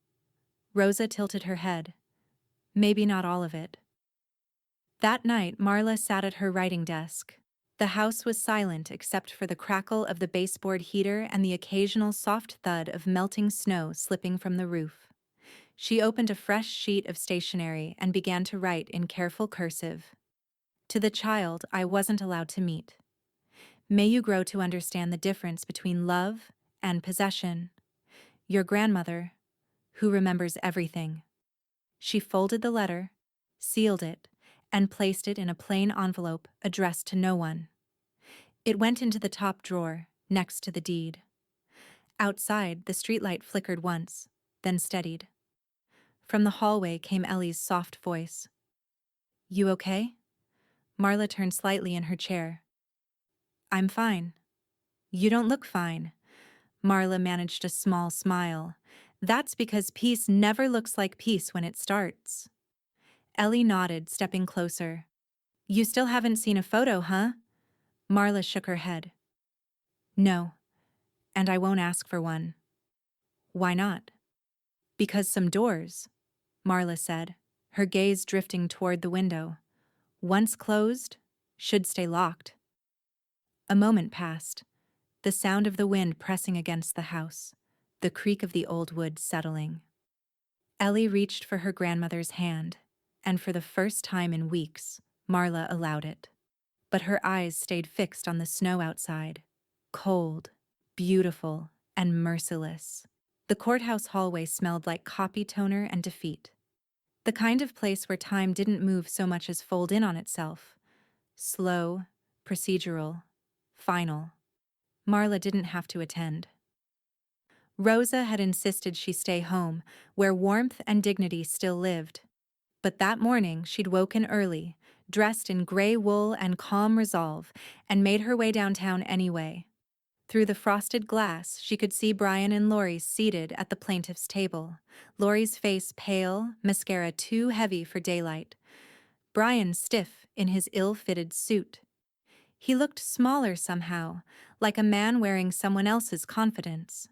Rosa tilted her head. Maybe not all of it. That night, Marla sat at her writing desk. The house was silent except for the crackle of the baseboard heater and the occasional soft thud of melting snow slipping from the roof. She opened a fresh sheet of stationery and began to write in careful cursive. To the child I wasn't allowed to meet. May you grow to understand the difference between love and possession. Your grandmother, who remembers everything. She folded the letter, sealed it, and placed it in a plain envelope addressed to no one. It went into the top drawer, next to the deed. Outside, the streetlight flickered once, then steadied. From the hallway came Ellie's soft voice. You okay? Marla turned slightly in her chair. I'm fine. You don't look fine. Marla managed a small smile. That's because peace never looks like peace when it starts. Ellie nodded, stepping closer. You still haven't seen a photo, huh? Marla shook her head. No, and I won't ask for one. Why not? Because some doors, Marla said, her gaze drifting toward the window. Once closed, should stay locked. A moment passed, the sound of the wind pressing against the house, the creak of the old wood settling. Ellie reached for her grandmother's hand, and for the first time in weeks, Marla allowed it. But her eyes stayed fixed on the snow outside, cold, beautiful, and merciless. The courthouse hallway smelled like copy toner and defeat. The kind of place where time didn't move so much as fold in on itself. Slow, procedural, final. Marla didn't have to attend. Rosa had insisted she stay home, where warmth and dignity still lived. But that morning she'd woken early, dressed in gray wool and calm resolve, and made her way downtown anyway. Through the frosted glass, she could see Brian and Lori seated at the plaintiff's table, Lori's face pale, mascara too heavy for daylight. Brian stiff in his ill-fitted suit. He looked smaller somehow, like a man wearing someone else's confidence.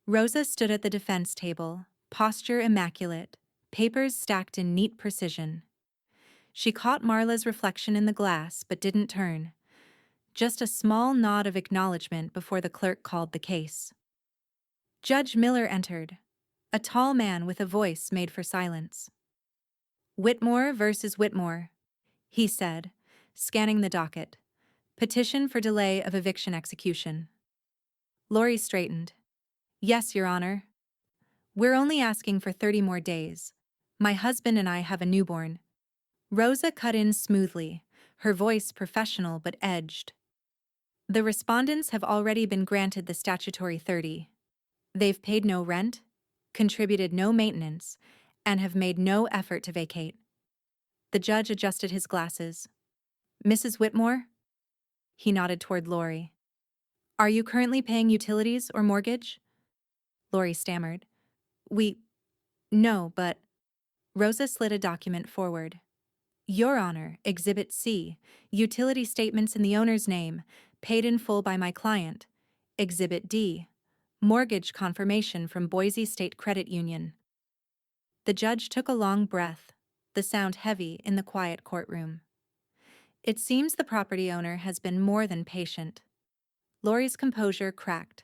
Rosa stood at the defense table, posture immaculate, papers stacked in neat precision. She caught Marla's reflection in the glass but didn't turn. Just a small nod of acknowledgement before the clerk called the case. Judge Miller entered, a tall man with a voice made for silence. Whitmore versus Whitmore, he said, scanning the docket. Petition for delay of eviction execution. Lori straightened. Yes, Your Honor. We're only asking for 30 more days. My husband and I have a newborn. Rosa cut in smoothly, her voice professional but edged. The respondents have already been granted the statutory 30. They've paid no rent, contributed no maintenance, and have made no effort to vacate. The judge adjusted his glasses. Mrs. Whitmore? He nodded toward Lori. Are you currently paying utilities or mortgage? Lori stammered. No, but... Rosa slid a document forward. Your Honor, Exhibit C, utility statements in the owner's name, paid in full by my client. Exhibit D, mortgage confirmation from Boise State Credit Union. The judge took a long breath, the sound heavy in the quiet courtroom. It seems the property owner has been more than patient. Lori's composure cracked.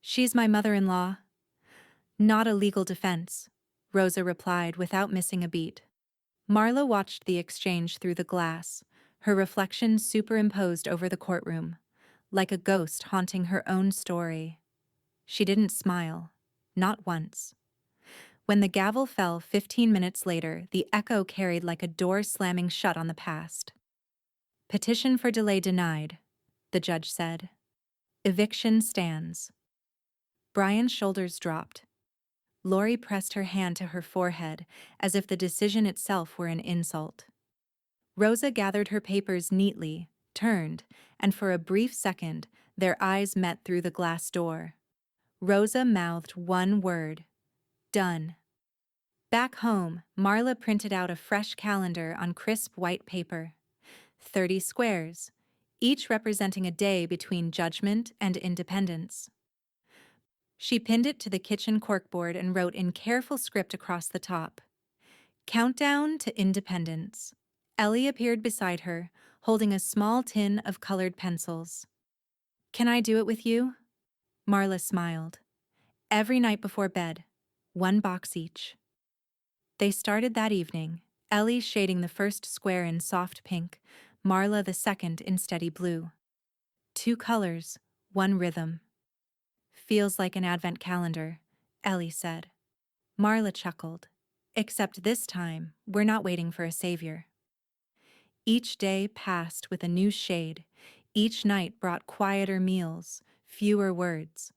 She's my mother-in-law. Not a legal defense, Rosa replied without missing a beat. Marla watched the exchange through the glass, her reflection superimposed over the courtroom, like a ghost haunting her own story. She didn't smile, not once. When the gavel fell 15 minutes later, the echo carried like a door slamming shut on the past. Petition for delay denied, the judge said. Eviction stands. Brian's shoulders dropped. Lori pressed her hand to her forehead, as if the decision itself were an insult. Rosa gathered her papers neatly, turned, and for a brief second, their eyes met through the glass door. Rosa mouthed one word. Done. Back home, Marla printed out a fresh calendar on crisp white paper. 30 squares, each representing a day between judgment and independence. She pinned it to the kitchen corkboard and wrote in careful script across the top. Countdown to independence. Ellie appeared beside her, holding a small tin of colored pencils. "Can I do it with you?" Marla smiled. "Every night before bed, one box each." They started that evening, Ellie shading the first square in soft pink, Marla the second in steady blue. Two colors, one rhythm. "Feels like an advent calendar," Ellie said. Marla chuckled. "Except this time, we're not waiting for a savior." Each day passed with a new shade. Each night brought quieter meals, fewer words.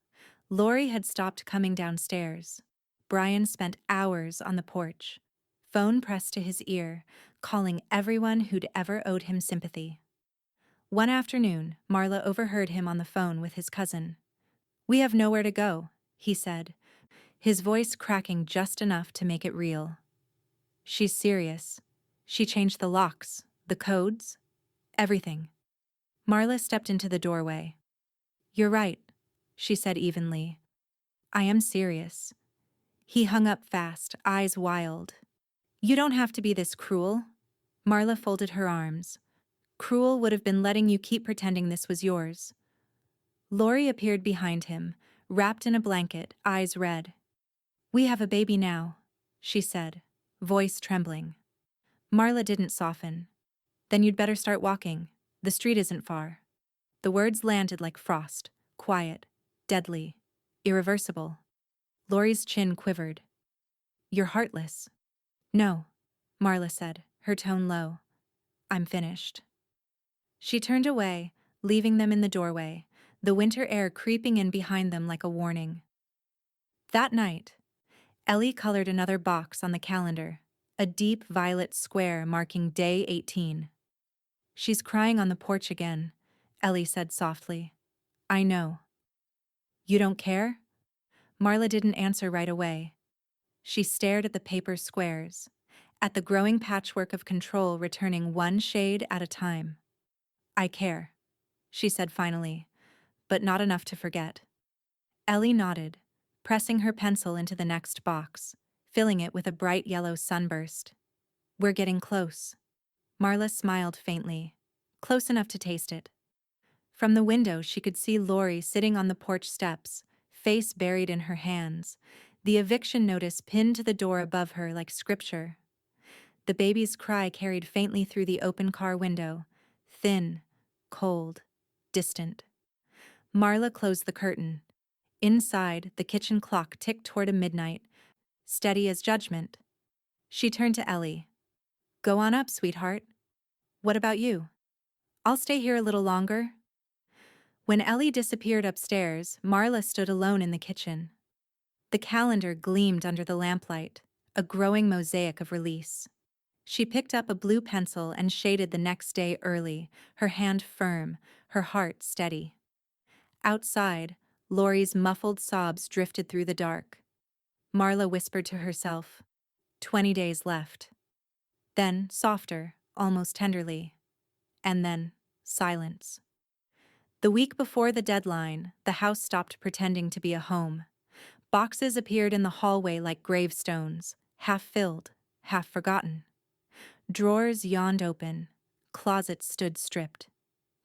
Lori had stopped coming downstairs. Brian spent hours on the porch, phone pressed to his ear, calling everyone who'd ever owed him sympathy. One afternoon, Marla overheard him on the phone with his cousin. "We have nowhere to go," he said, his voice cracking just enough to make it real. "She's serious. She changed the locks, the codes, everything." Marla stepped into the doorway. "You're right," she said evenly. "I am serious." He hung up fast, eyes wild. "You don't have to be this cruel." Marla folded her arms. "Cruel would have been letting you keep pretending this was yours." Lori appeared behind him, wrapped in a blanket, eyes red. "We have a baby now," she said, voice trembling. Marla didn't soften. "Then you'd better start walking. The street isn't far." The words landed like frost, quiet, deadly, irreversible. Lori's chin quivered. "You're heartless." "No," Marla said, her tone low. "I'm finished." She turned away, leaving them in the doorway, the winter air creeping in behind them like a warning. That night, Ellie colored another box on the calendar, a deep violet square marking day 18. "She's crying on the porch again," Ellie said softly. "I know." "You don't care?" Marla didn't answer right away. She stared at the paper squares, at the growing patchwork of control returning one shade at a time. "I care," she said finally, "but not enough to forget." Ellie nodded, pressing her pencil into the next box, filling it with a bright yellow sunburst. "We're getting close." Marla smiled faintly, close enough to taste it. From the window she could see Lori sitting on the porch steps, face buried in her hands, the eviction notice pinned to the door above her like scripture. The baby's cry carried faintly through the open car window, thin, cold, distant. Marla closed the curtain. Inside, the kitchen clock ticked toward a midnight, steady as judgment. She turned to Ellie. "Go on up, sweetheart. What about you?" "I'll stay here a little longer." When Ellie disappeared upstairs, Marla stood alone in the kitchen. The calendar gleamed under the lamplight, a growing mosaic of release. She picked up a blue pencil and shaded the next day early, her hand firm, her heart steady. Outside, Lori's muffled sobs drifted through the dark. Marla whispered to herself, 20 days left. Then, softer, almost tenderly. And then, silence. The week before the deadline, the house stopped pretending to be a home. Boxes appeared in the hallway like gravestones, half filled, half forgotten. Drawers yawned open. Closets stood stripped.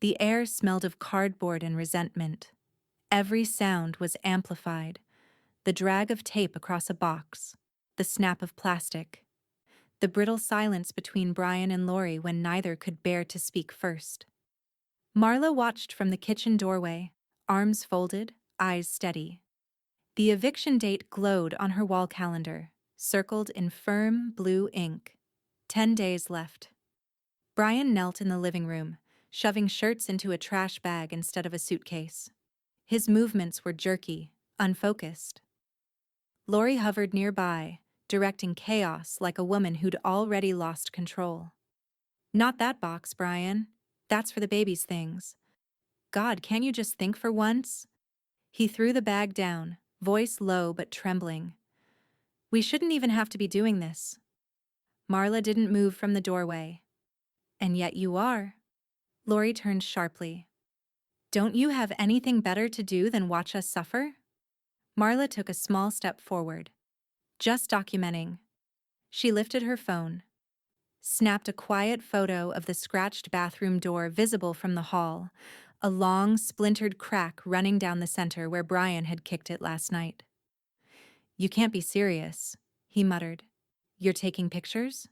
The air smelled of cardboard and resentment. Every sound was amplified. The drag of tape across a box, the snap of plastic, the brittle silence between Brian and Lori when neither could bear to speak first. Marla watched from the kitchen doorway, arms folded, eyes steady. The eviction date glowed on her wall calendar, circled in firm blue ink. 10 days left. Brian knelt in the living room, shoving shirts into a trash bag instead of a suitcase. His movements were jerky, unfocused. Lori hovered nearby, directing chaos like a woman who'd already lost control. "Not that box, Brian. That's for the baby's things." "God, can't you just think for once?" He threw the bag down, voice low but trembling. "We shouldn't even have to be doing this." Marla didn't move from the doorway. "And yet you are." Lori turned sharply. "Don't you have anything better to do than watch us suffer?" Marla took a small step forward. "Just documenting." She lifted her phone. snapped a quiet photo of the scratched bathroom door visible from the hall, a long, splintered crack running down the center where Brian had kicked it last night. "You can't be serious," he muttered. "You're taking pictures?"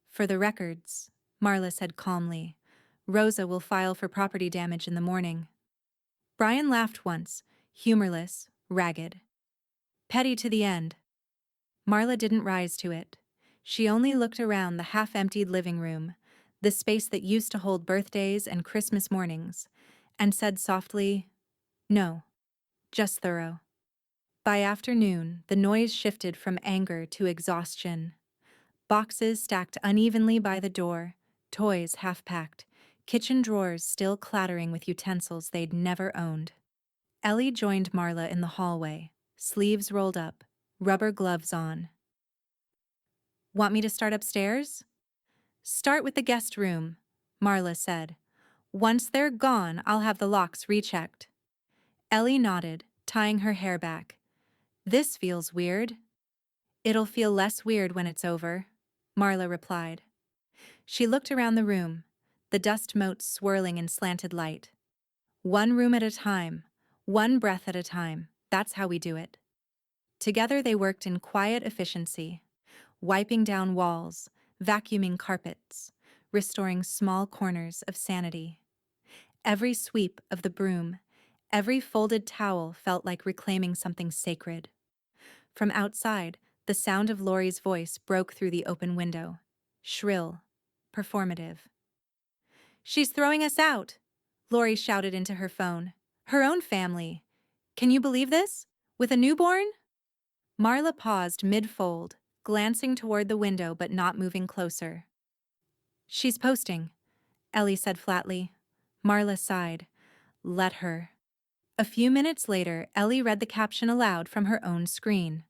"For the records," Marla said calmly. "Rosa will file for property damage in the morning." Brian laughed once, humorless, ragged. "Petty to the end." Marla didn't rise to it. She only looked around the half-emptied living room, the space that used to hold birthdays and Christmas mornings, and said softly, "No, just thorough." By afternoon, the noise shifted from anger to exhaustion. Boxes stacked unevenly by the door, toys half-packed, kitchen drawers still clattering with utensils they'd never owned. Ellie joined Marla in the hallway, sleeves rolled up, rubber gloves on. "Want me to start upstairs?" "Start with the guest room," Marla said. "Once they're gone, I'll have the locks rechecked." Ellie nodded, tying her hair back. "This feels weird." "It'll feel less weird when it's over," Marla replied. She looked around the room, the dust motes swirling in slanted light. "One room at a time, one breath at a time, that's how we do it." Together they worked in quiet efficiency, wiping down walls, vacuuming carpets, restoring small corners of sanity. Every sweep of the broom, every folded towel felt like reclaiming something sacred. From outside, the sound of Laurie's voice broke through the open window, shrill, performative. "She's throwing us out!" Laurie shouted into her phone. "Her own family. Can you believe this? With a newborn?" Marla paused mid-fold, glancing toward the window but not moving closer. "She's posting," Ellie said flatly. Marla sighed. "Let her." A few minutes later, Ellie read the caption aloud from her own screen.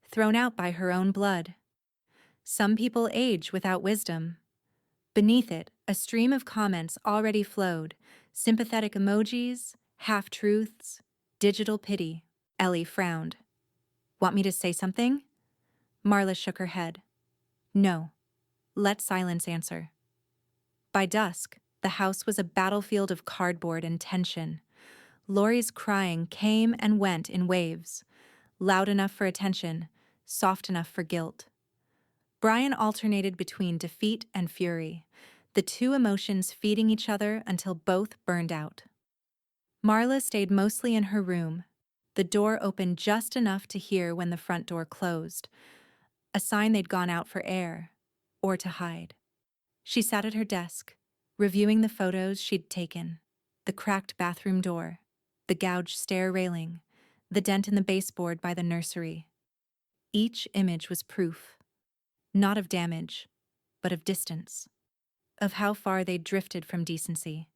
"Thrown out by her own blood. Some people age without wisdom." Beneath it, a stream of comments already flowed, sympathetic emojis, half-truths, digital pity. Ellie frowned. "Want me to say something?" Marla shook her head. "No. Let silence answer." By dusk, the house was a battlefield of cardboard and tension. Laurie's crying came and went in waves, loud enough for attention, soft enough for guilt. Brian alternated between defeat and fury, the two emotions feeding each other until both burned out. Marla stayed mostly in her room, the door open just enough to hear when the front door closed, a sign they'd gone out for air, or to hide. She sat at her desk, reviewing the photos she'd taken, the cracked bathroom door, the gouged stair railing, the dent in the baseboard by the nursery. Each image was proof, not of damage, but of distance, of how far they'd drifted from decency.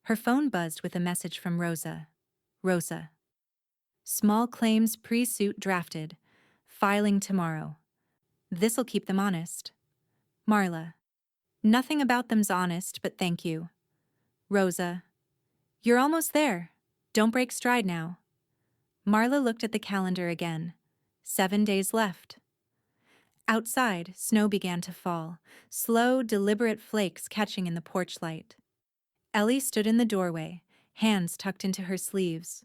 Her phone buzzed with a message from Rosa. "Rosa. Small claims pre-suit drafted. Filing tomorrow. This'll keep them honest." Marla. "Nothing about them's honest, but thank you." Rosa. "You're almost there. Don't break stride now." Marla looked at the calendar again. 7 days left. Outside, snow began to fall, slow, deliberate flakes catching in the porch light. Ellie stood in the doorway, hands tucked into her sleeves.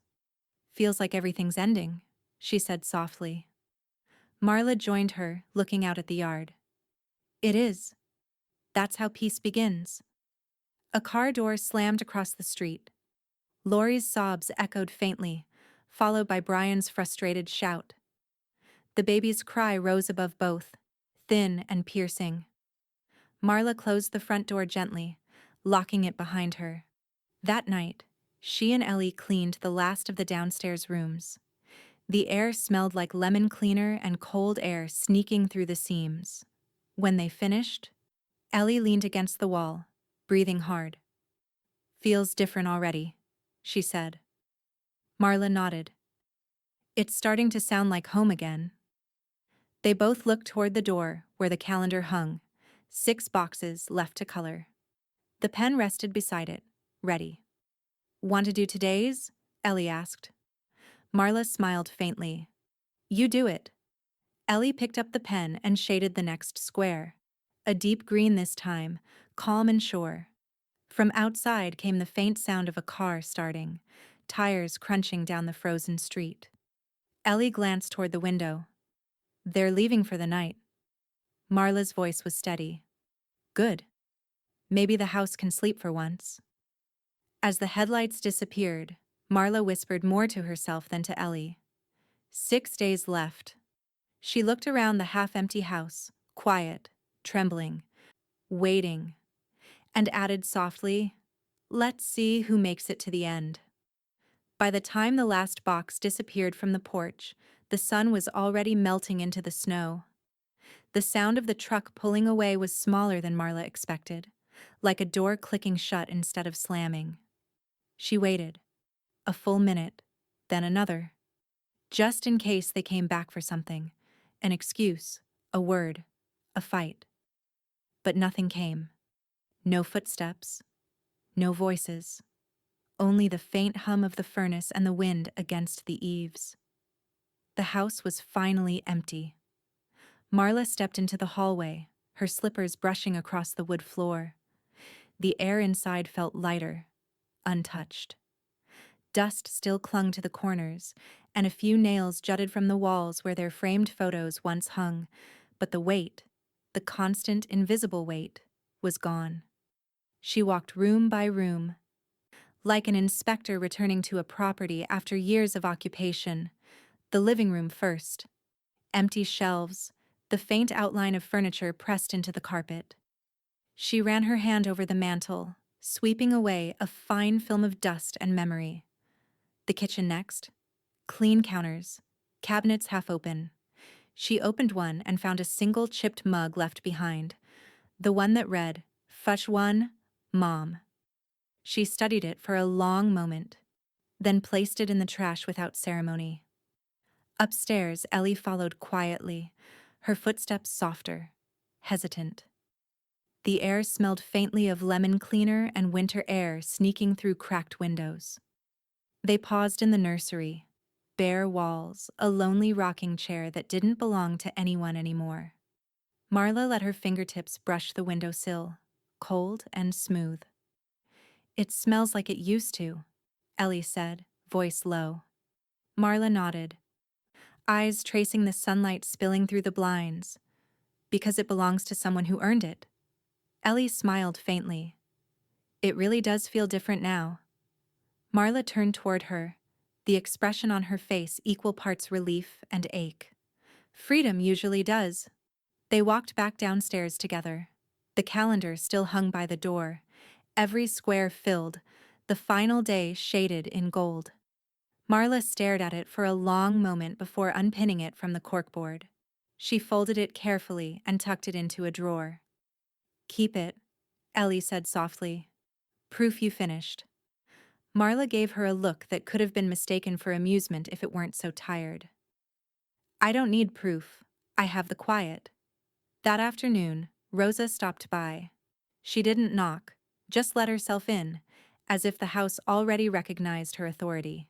"Feels like everything's ending," she said softly. Marla joined her, looking out at the yard. "It is. That's how peace begins." A car door slammed across the street. Laurie's sobs echoed faintly, followed by Brian's frustrated shout. The baby's cry rose above both, thin and piercing. Marla closed the front door gently, locking it behind her. That night, she and Ellie cleaned the last of the downstairs rooms. The air smelled like lemon cleaner and cold air sneaking through the seams. When they finished, Ellie leaned against the wall, breathing hard. "Feels different already," she said. Marla nodded. "It's starting to sound like home again." They both looked toward the door where the calendar hung, 6 boxes left to color. The pen rested beside it, ready. "Want to do today's?" Ellie asked. Marla smiled faintly. "You do it." Ellie picked up the pen and shaded the next square. a deep green this time, calm and sure. From outside came the faint sound of a car starting, tires crunching down the frozen street. Ellie glanced toward the window. They're leaving for the night. Marla's voice was steady. Good. Maybe the house can sleep for once. As the headlights disappeared, Marla whispered more to herself than to Ellie. 6 days left. She looked around the half-empty house, quiet, trembling, waiting, and added softly, "Let's see who makes it to the end." By the time the last box disappeared from the porch, the sun was already melting into the snow. The sound of the truck pulling away was smaller than Marla expected, like a door clicking shut instead of slamming. She waited. A full minute, then another. Just in case they came back for something. An excuse, a word, a fight. But nothing came. No footsteps. No voices. Only the faint hum of the furnace and the wind against the eaves. The house was finally empty. Marla stepped into the hallway, her slippers brushing across the wood floor. The air inside felt lighter, untouched. Dust still clung to the corners, and a few nails jutted from the walls where their framed photos once hung, but the weight, the constant, invisible weight, was gone. She walked room by room, like an inspector returning to a property after years of occupation. The living room first. Empty shelves, the faint outline of furniture pressed into the carpet. She ran her hand over the mantel, sweeping away a fine film of dust and memory. The kitchen next. Clean counters, cabinets half open. She opened one and found a single chipped mug left behind, the one that read, "Fush one, Mom." She studied it for a long moment, then placed it in the trash without ceremony. Upstairs, Ellie followed quietly, her footsteps softer, hesitant. The air smelled faintly of lemon cleaner and winter air sneaking through cracked windows. They paused in the nursery. Bare walls, a lonely rocking chair that didn't belong to anyone anymore. Marla let her fingertips brush the windowsill, cold and smooth. "It smells like it used to," Ellie said, voice low. Marla nodded, eyes tracing the sunlight spilling through the blinds. "Because it belongs to someone who earned it." Ellie smiled faintly. "It really does feel different now." Marla turned toward her, the expression on her face equal parts relief and ache. "Freedom usually does." They walked back downstairs together. The calendar still hung by the door, every square filled, the final day shaded in gold. Marla stared at it for a long moment before unpinning it from the corkboard. She folded it carefully and tucked it into a drawer. "Keep it," Ellie said softly. "Proof you finished." Marla gave her a look that could have been mistaken for amusement if it weren't so tired. "I don't need proof. I have the quiet." That afternoon, Rosa stopped by. She didn't knock, just let herself in, as if the house already recognized her authority.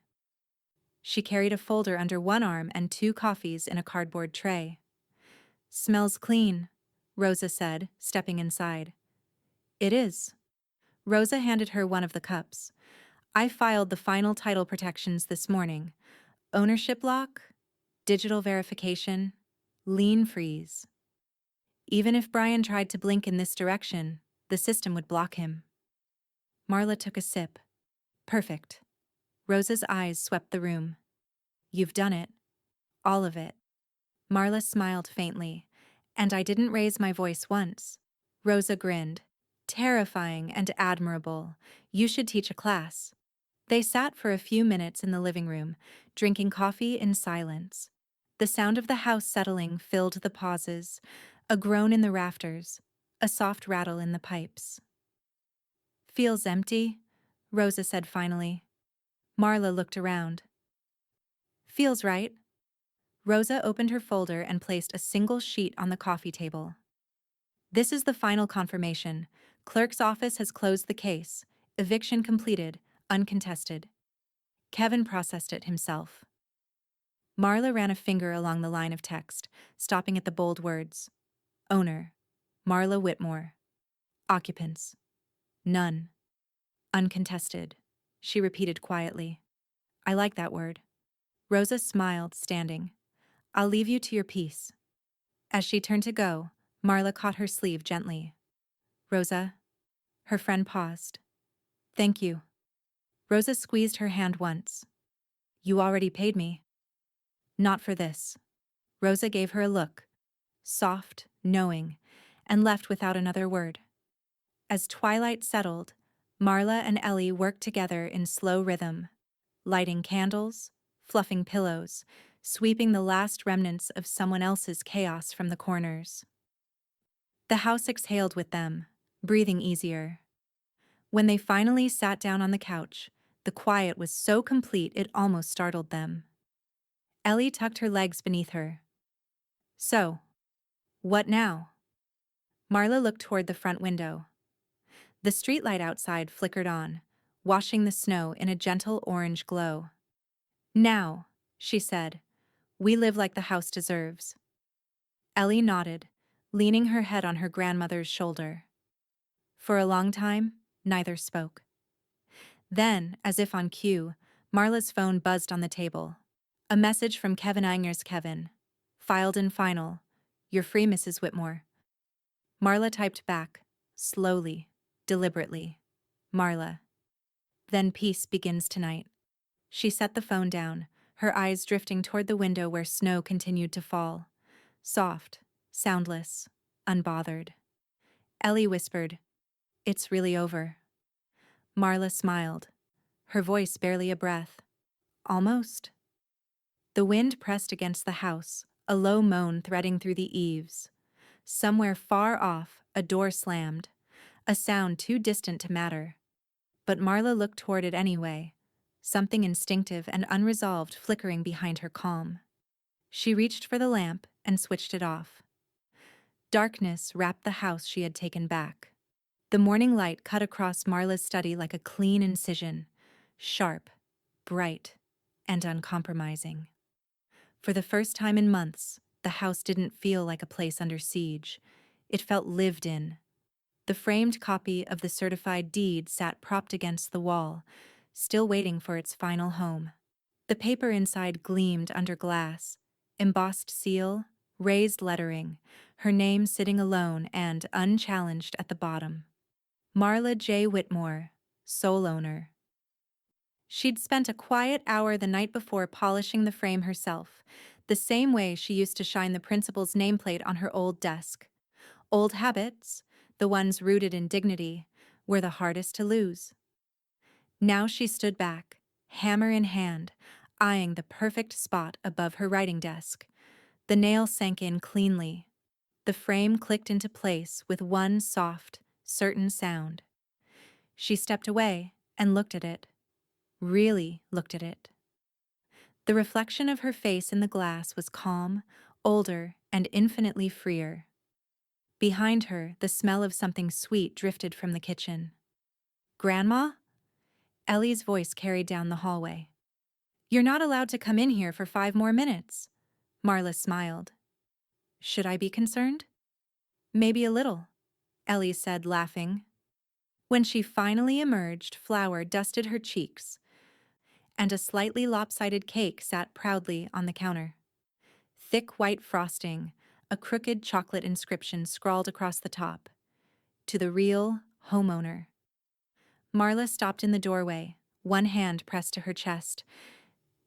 She carried a folder under one arm and 2 coffees in a cardboard tray. "Smells clean," Rosa said, stepping inside. "It is." Rosa handed her one of the cups. "I filed the final title protections this morning. Ownership lock, digital verification, lien freeze. Even if Brian tried to blink in this direction, the system would block him." Marla took a sip. "Perfect." Rosa's eyes swept the room. "You've done it. All of it." Marla smiled faintly. "And I didn't raise my voice once." Rosa grinned. "Terrifying and admirable. You should teach a class." They sat for a few minutes in the living room, drinking coffee in silence. The sound of the house settling filled the pauses, a groan in the rafters, a soft rattle in the pipes. "Feels empty," Rosa said finally. Marla looked around. "Feels right." Rosa opened her folder and placed a single sheet on the coffee table. "This is the final confirmation. Clerk's office has closed the case. Eviction completed, uncontested." Kevin processed it himself. Marla ran a finger along the line of text, stopping at the bold words. "Owner. Marla Whitmore. Occupants. None. Uncontested. She repeated quietly. I like that word. Rosa smiled, standing. I'll leave you to your peace. As she turned to go, Marla caught her sleeve gently. Rosa. Her friend paused. Thank you. Rosa squeezed her hand once. You already paid me. Not for this. Rosa gave her a look, soft, knowing, and left without another word. As twilight settled, Marla and Ellie worked together in slow rhythm, lighting candles, fluffing pillows, sweeping the last remnants of someone else's chaos from the corners. The house exhaled with them, breathing easier. When they finally sat down on the couch, the quiet was so complete it almost startled them. Ellie tucked her legs beneath her. So, what now? Marla looked toward the front window. The streetlight outside flickered on, washing the snow in a gentle orange glow. Now, she said, we live like the house deserves. Ellie nodded, leaning her head on her grandmother's shoulder. For a long time, neither spoke. Then, as if on cue, Marla's phone buzzed on the table. A message from Kevin Einger's Kevin. Filed and final. You're free, Mrs. Whitmore. Marla typed back, slowly, deliberately. Marla. Then peace begins tonight. She set the phone down, her eyes drifting toward the window where snow continued to fall. Soft, soundless, unbothered. Ellie whispered, It's really over. Marla smiled, her voice barely a breath. Almost. The wind pressed against the house, a low moan threading through the eaves. Somewhere far off, a door slammed, a sound too distant to matter. But Marla looked toward it anyway, something instinctive and unresolved flickering behind her calm. She reached for the lamp and switched it off. Darkness wrapped the house she had taken back. The morning light cut across Marla's study like a clean incision, sharp, bright, and uncompromising. For the first time in months, the house didn't feel like a place under siege. It felt lived in. The framed copy of the certified deed sat propped against the wall, still waiting for its final home. The paper inside gleamed under glass, embossed seal, raised lettering, her name sitting alone and unchallenged at the bottom. Marla J. Whitmore, sole owner. She'd spent a quiet hour the night before polishing the frame herself, the same way she used to shine the principal's nameplate on her old desk. Old habits, the ones rooted in dignity, were the hardest to lose. Now she stood back, hammer in hand, eyeing the perfect spot above her writing desk. The nail sank in cleanly. The frame clicked into place with one soft, certain sound. She stepped away and looked at it. Really looked at it. The reflection of her face in the glass was calm, older, and infinitely freer. Behind her, the smell of something sweet drifted from the kitchen. Grandma? Ellie's voice carried down the hallway. You're not allowed to come in here for 5 more minutes. Marla smiled. Should I be concerned? Maybe a little, Ellie said, laughing. When she finally emerged, flour dusted her cheeks, and a slightly lopsided cake sat proudly on the counter. Thick white frosting, a crooked chocolate inscription scrawled across the top. To the real homeowner. Marla stopped in the doorway, one hand pressed to her chest.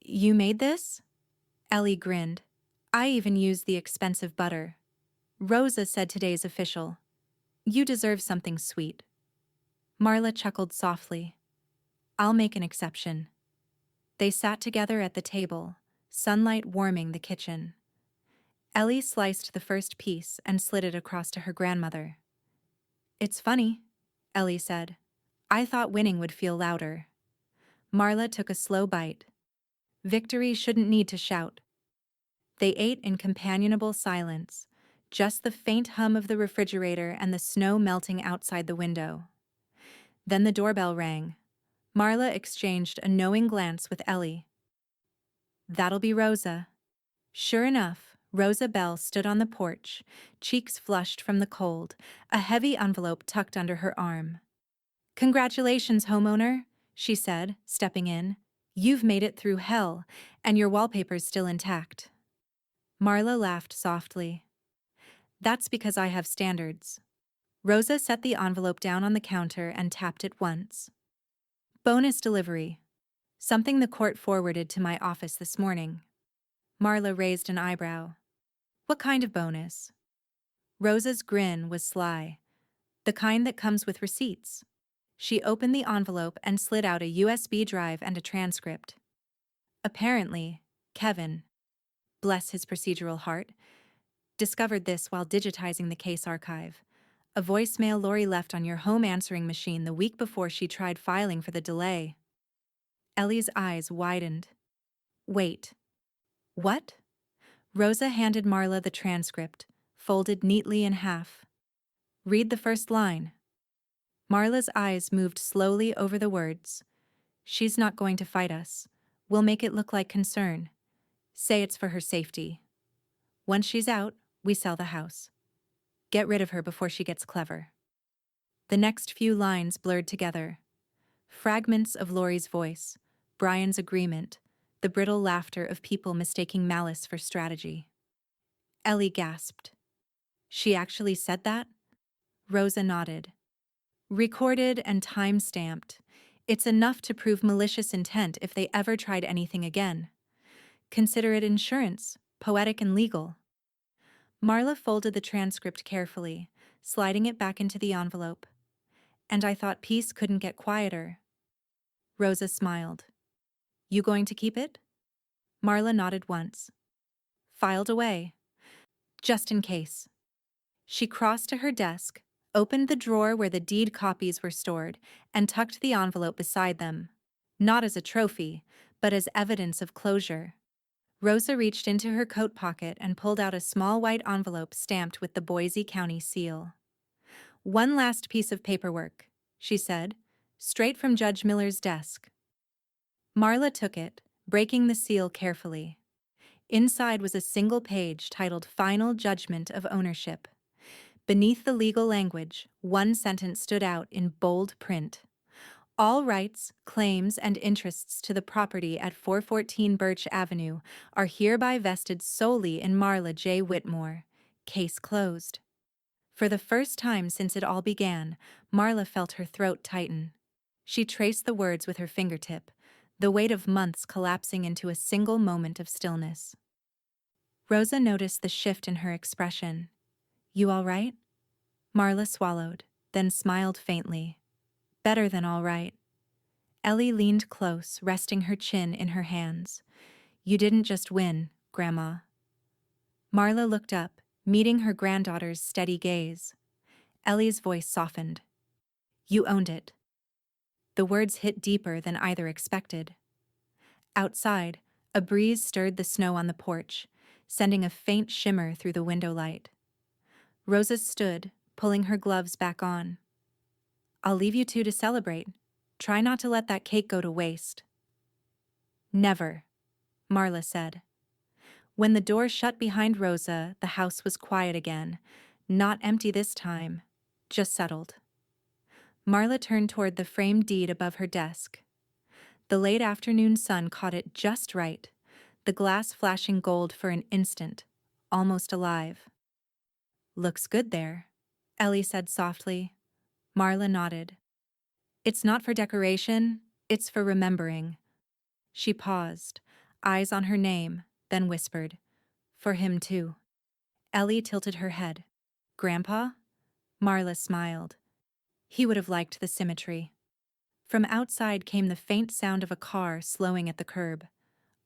You made this? Ellie grinned. I even used the expensive butter. Rosa said today's official. You deserve something sweet. Marla chuckled softly. I'll make an exception. They sat together at the table, sunlight warming the kitchen. Ellie sliced the first piece and slid it across to her grandmother. It's funny, Ellie said. I thought winning would feel louder. Marla took a slow bite. Victory shouldn't need to shout. They ate in companionable silence, just the faint hum of the refrigerator and the snow melting outside the window. Then the doorbell rang. Marla exchanged a knowing glance with Ellie. That'll be Rosa. Sure enough, Rosa Bell stood on the porch, cheeks flushed from the cold, a heavy envelope tucked under her arm. "Congratulations, homeowner," she said, stepping in. "You've made it through hell, and your wallpaper's still intact." Marla laughed softly. "That's because I have standards." Rosa set the envelope down on the counter and tapped it once. "Bonus delivery. Something the court forwarded to my office this morning." Marla raised an eyebrow. "What kind of bonus?" Rosa's grin was sly. "The kind that comes with receipts." She opened the envelope and slid out a USB drive and a transcript. Apparently, Kevin, bless his procedural heart, discovered this while digitizing the case archive. A voicemail Lori left on your home answering machine the week before she tried filing for the delay. Ellie's eyes widened. "Wait. What?" Rosa handed Marla the transcript, folded neatly in half. "Read the first line." Marla's eyes moved slowly over the words. "She's not going to fight us. We'll make it look like concern. Say it's for her safety. Once she's out, we sell the house. Get rid of her before she gets clever." The next few lines blurred together. Fragments of Lori's voice, Brian's agreement, the brittle laughter of people mistaking malice for strategy. Ellie gasped. "She actually said that?" Rosa nodded. "Recorded and time-stamped. It's enough to prove malicious intent if they ever tried anything again. Consider it insurance, poetic and legal." Marla folded the transcript carefully, sliding it back into the envelope. "And I thought peace couldn't get quieter." Rosa smiled. "You going to keep it?" Marla nodded once. "Filed away. Just in case." She crossed to her desk, opened the drawer where the deed copies were stored, and tucked the envelope beside them. Not as a trophy, but as evidence of closure. Rosa reached into her coat pocket and pulled out a small white envelope stamped with the Boise County seal. "One last piece of paperwork," she said, "straight from Judge Miller's desk." Marla took it, breaking the seal carefully. Inside was a single page titled "Final Judgment of Ownership." Beneath the legal language, one sentence stood out in bold print. "All rights, claims, and interests to the property at 414 Birch Avenue are hereby vested solely in Marla J. Whitmore. Case closed." For the first time since it all began, Marla felt her throat tighten. She traced the words with her fingertip, the weight of months collapsing into a single moment of stillness. Rosa noticed the shift in her expression. "You all right?" Marla swallowed, then smiled faintly. "Better than all right." Ellie leaned close, resting her chin in her hands. "You didn't just win, Grandma." Marla looked up, meeting her granddaughter's steady gaze. Ellie's voice softened. "You owned it." The words hit deeper than either expected. Outside, a breeze stirred the snow on the porch, sending a faint shimmer through the window light. Rosa stood, pulling her gloves back on. "I'll leave you two to celebrate. Try not to let that cake go to waste." "Never," Marla said. When the door shut behind Rosa, the house was quiet again, not empty this time, just settled. Marla turned toward the framed deed above her desk. The late afternoon sun caught it just right, the glass flashing gold for an instant, almost alive. "Looks good there," Ellie said softly. Marla nodded. "It's not for decoration, it's for remembering." She paused, eyes on her name, then whispered, "For him too." Ellie tilted her head. "Grandpa?" Marla smiled. "He would have liked the symmetry." From outside came the faint sound of a car slowing at the curb.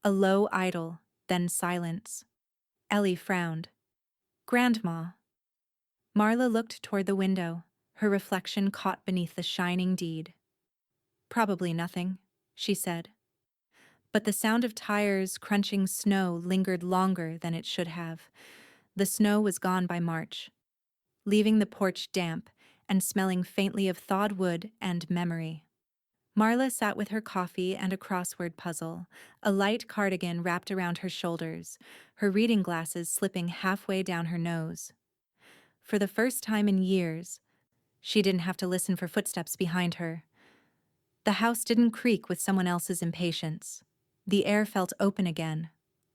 A low idle, then silence. Ellie frowned. "Grandma." Marla looked toward the window, her reflection caught beneath the shining deed. "Probably nothing," she said. But the sound of tires crunching snow lingered longer than it should have. The snow was gone by March, leaving the porch damp and smelling faintly of thawed wood and memory. Marla sat with her coffee and a crossword puzzle, a light cardigan wrapped around her shoulders, her reading glasses slipping halfway down her nose. For the first time in years, she didn't have to listen for footsteps behind her. The house didn't creak with someone else's impatience. The air felt open again,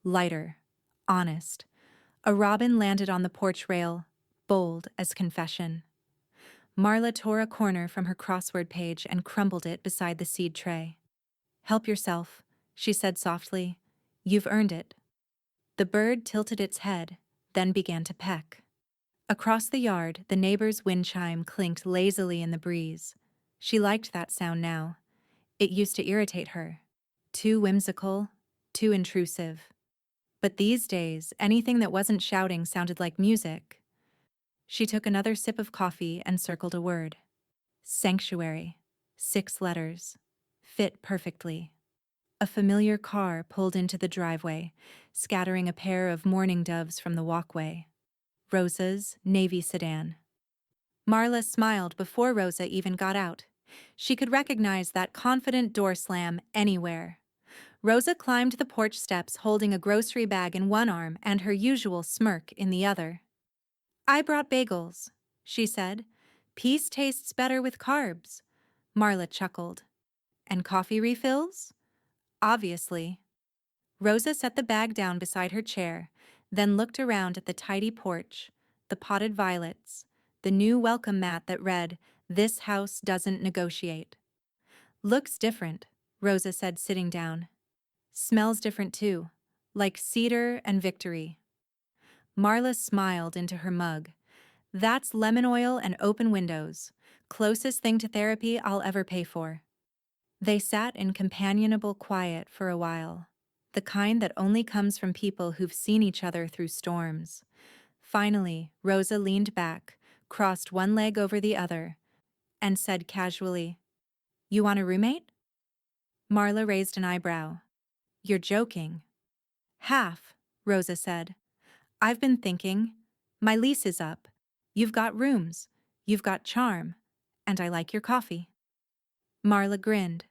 lighter, honest. A robin landed on the porch rail, bold as confession. Marla tore a corner from her crossword page and crumbled it beside the seed tray. "Help yourself," she said softly. "You've earned it." The bird tilted its head, then began to peck. Across the yard, the neighbor's wind chime clinked lazily in the breeze. She liked that sound now. It used to irritate her. Too whimsical, too intrusive. But these days, anything that wasn't shouting sounded like music. She took another sip of coffee and circled a word. Sanctuary. 6 letters. Fit perfectly. A familiar car pulled into the driveway, scattering a pair of mourning doves from the walkway. Rosa's navy sedan. Marla smiled before Rosa even got out. She could recognize that confident door slam anywhere. Rosa climbed the porch steps holding a grocery bag in one arm and her usual smirk in the other. "I brought bagels," she said. "Peace tastes better with carbs." Marla chuckled. "And coffee refills?" "Obviously." Rosa set the bag down beside her chair, then looked around at the tidy porch, the potted violets, the new welcome mat that read, "This house doesn't negotiate." "Looks different," Rosa said, sitting down. "Smells different too, like cedar and victory." Marla smiled into her mug. "That's lemon oil and open windows. Closest thing to therapy I'll ever pay for." They sat in companionable quiet for a while, the kind that only comes from people who've seen each other through storms. Finally, Rosa leaned back, crossed one leg over the other, and said casually, "You want a roommate?" Marla raised an eyebrow. "You're joking." "Half," Rosa said. "I've been thinking. My lease is up. You've got rooms. You've got charm. And I like your coffee." Marla grinned.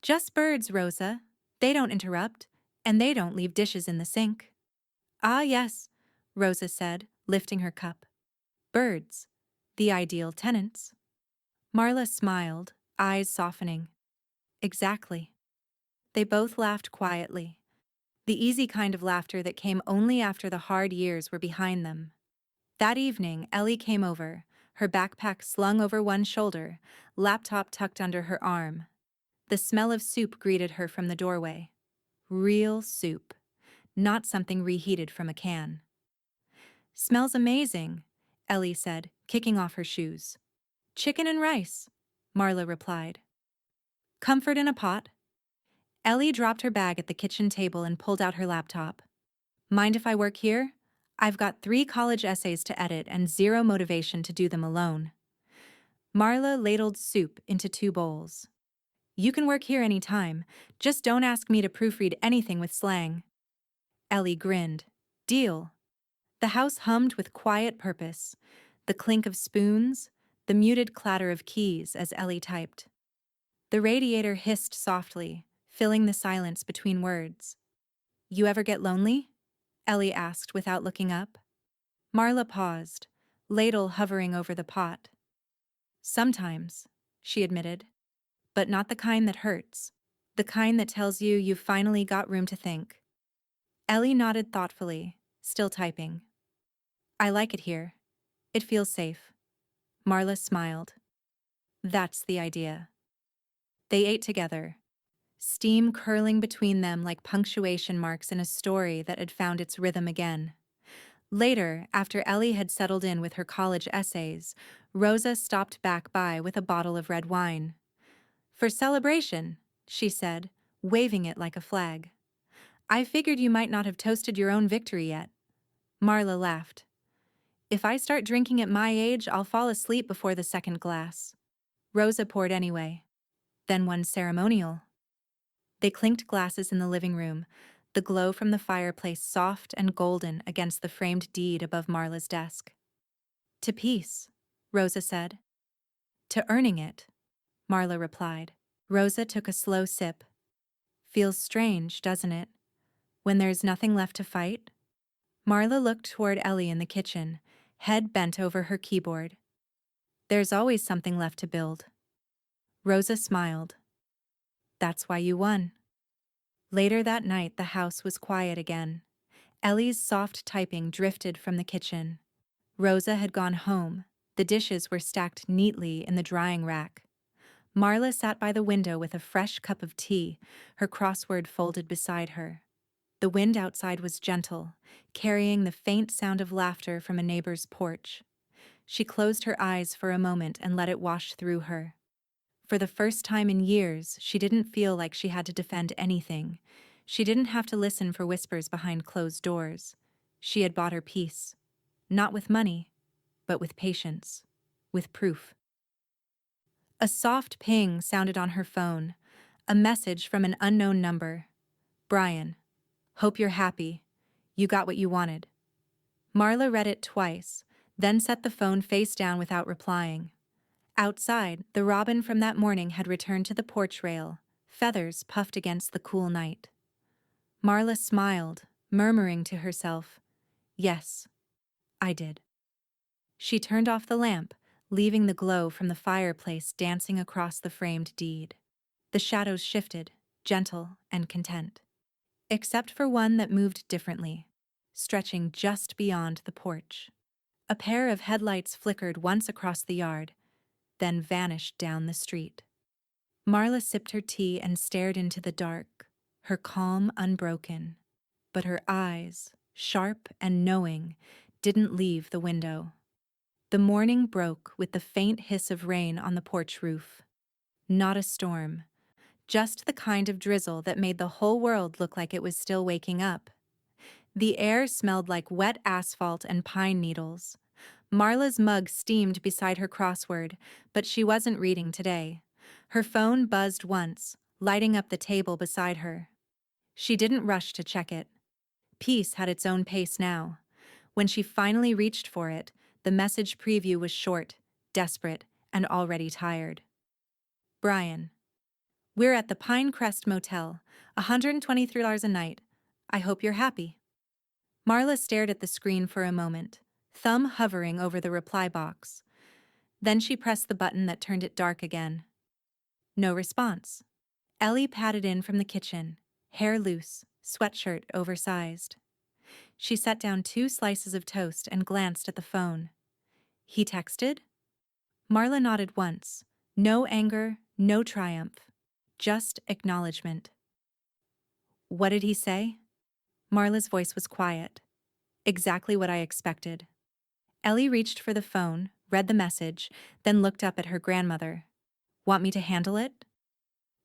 "Just birds, Rosa. They don't interrupt, and they don't leave dishes in the sink." "Ah, yes," Rosa said, lifting her cup. "Birds. The ideal tenants." Marla smiled, eyes softening. "Exactly." They both laughed quietly, the easy kind of laughter that came only after the hard years were behind them. That evening, Ellie came over, her backpack slung over one shoulder, laptop tucked under her arm. The smell of soup greeted her from the doorway. Real soup, not something reheated from a can. "Smells amazing," Ellie said, kicking off her shoes. "Chicken and rice," Marla replied. "Comfort in a pot." Ellie dropped her bag at the kitchen table and pulled out her laptop. "Mind if I work here? I've got 3 college essays to edit and 0 motivation to do them alone." Marla ladled soup into 2 bowls. "You can work here any time. Just don't ask me to proofread anything with slang." Ellie grinned. "Deal." The house hummed with quiet purpose, the clink of spoons, the muted clatter of keys as Ellie typed. The radiator hissed softly, filling the silence between words. "You ever get lonely?" Ellie asked without looking up. Marla paused, ladle hovering over the pot. "Sometimes," she admitted, "but not the kind that hurts, the kind that tells you you've finally got room to think." Ellie nodded thoughtfully, still typing. "I like it here. It feels safe." Marla smiled. "That's the idea." They ate together, steam curling between them like punctuation marks in a story that had found its rhythm again. Later, after Ellie had settled in with her college essays, Rosa stopped back by with a bottle of red wine. "For celebration," she said, waving it like a flag. "I figured you might not have toasted your own victory yet." Marla laughed. "If I start drinking at my age, I'll fall asleep before the second glass." Rosa poured anyway. Then one ceremonial. They clinked glasses in the living room, the glow from the fireplace soft and golden against the framed deed above Marla's desk. "To peace," Rosa said. "To earning it," Marla replied. Rosa took a slow sip. Feels strange, doesn't it? When there's nothing left to fight? Marla looked toward Ellie in the kitchen, head bent over her keyboard. There's always something left to build. Rosa smiled. That's why you won. Later that night, the house was quiet again. Ellie's soft typing drifted from the kitchen. Rosa had gone home. The dishes were stacked neatly in the drying rack. Marla sat by the window with a fresh cup of tea, her crossword folded beside her. The wind outside was gentle, carrying the faint sound of laughter from a neighbor's porch. She closed her eyes for a moment and let it wash through her. For the first time in years, she didn't feel like she had to defend anything. She didn't have to listen for whispers behind closed doors. She had bought her peace. Not with money, but with patience. With proof. A soft ping sounded on her phone. A message from an unknown number. Brian. Hope you're happy. You got what you wanted. Marla read it twice, then set the phone face down without replying. Outside, the robin from that morning had returned to the porch rail. Feathers puffed against the cool night. Marla smiled, murmuring to herself, "Yes, I did." She turned off the lamp, leaving the glow from the fireplace dancing across the framed deed. The shadows shifted, gentle and content. Except for one that moved differently, stretching just beyond the porch. A pair of headlights flickered once across the yard, then vanished down the street. Marla sipped her tea and stared into the dark, her calm unbroken. But her eyes, sharp and knowing, didn't leave the window. The morning broke with the faint hiss of rain on the porch roof. Not a storm, just the kind of drizzle that made the whole world look like it was still waking up. The air smelled like wet asphalt and pine needles. Marla's mug steamed beside her crossword, but she wasn't reading today. Her phone buzzed once, lighting up the table beside her. She didn't rush to check it. Peace had its own pace now. When she finally reached for it, the message preview was short, desperate, and already tired. Brian. We're at the Pinecrest Motel, $123 a night. I hope you're happy. Marla stared at the screen for a moment, thumb hovering over the reply box. Then she pressed the button that turned it dark again. No response. Ellie padded in from the kitchen, hair loose, sweatshirt oversized. She set down 2 slices of toast and glanced at the phone. He texted? Marla nodded once. No anger, no triumph. Just acknowledgement. What did he say? Marla's voice was quiet. Exactly what I expected. Ellie reached for the phone, read the message, then looked up at her grandmother. Want me to handle it?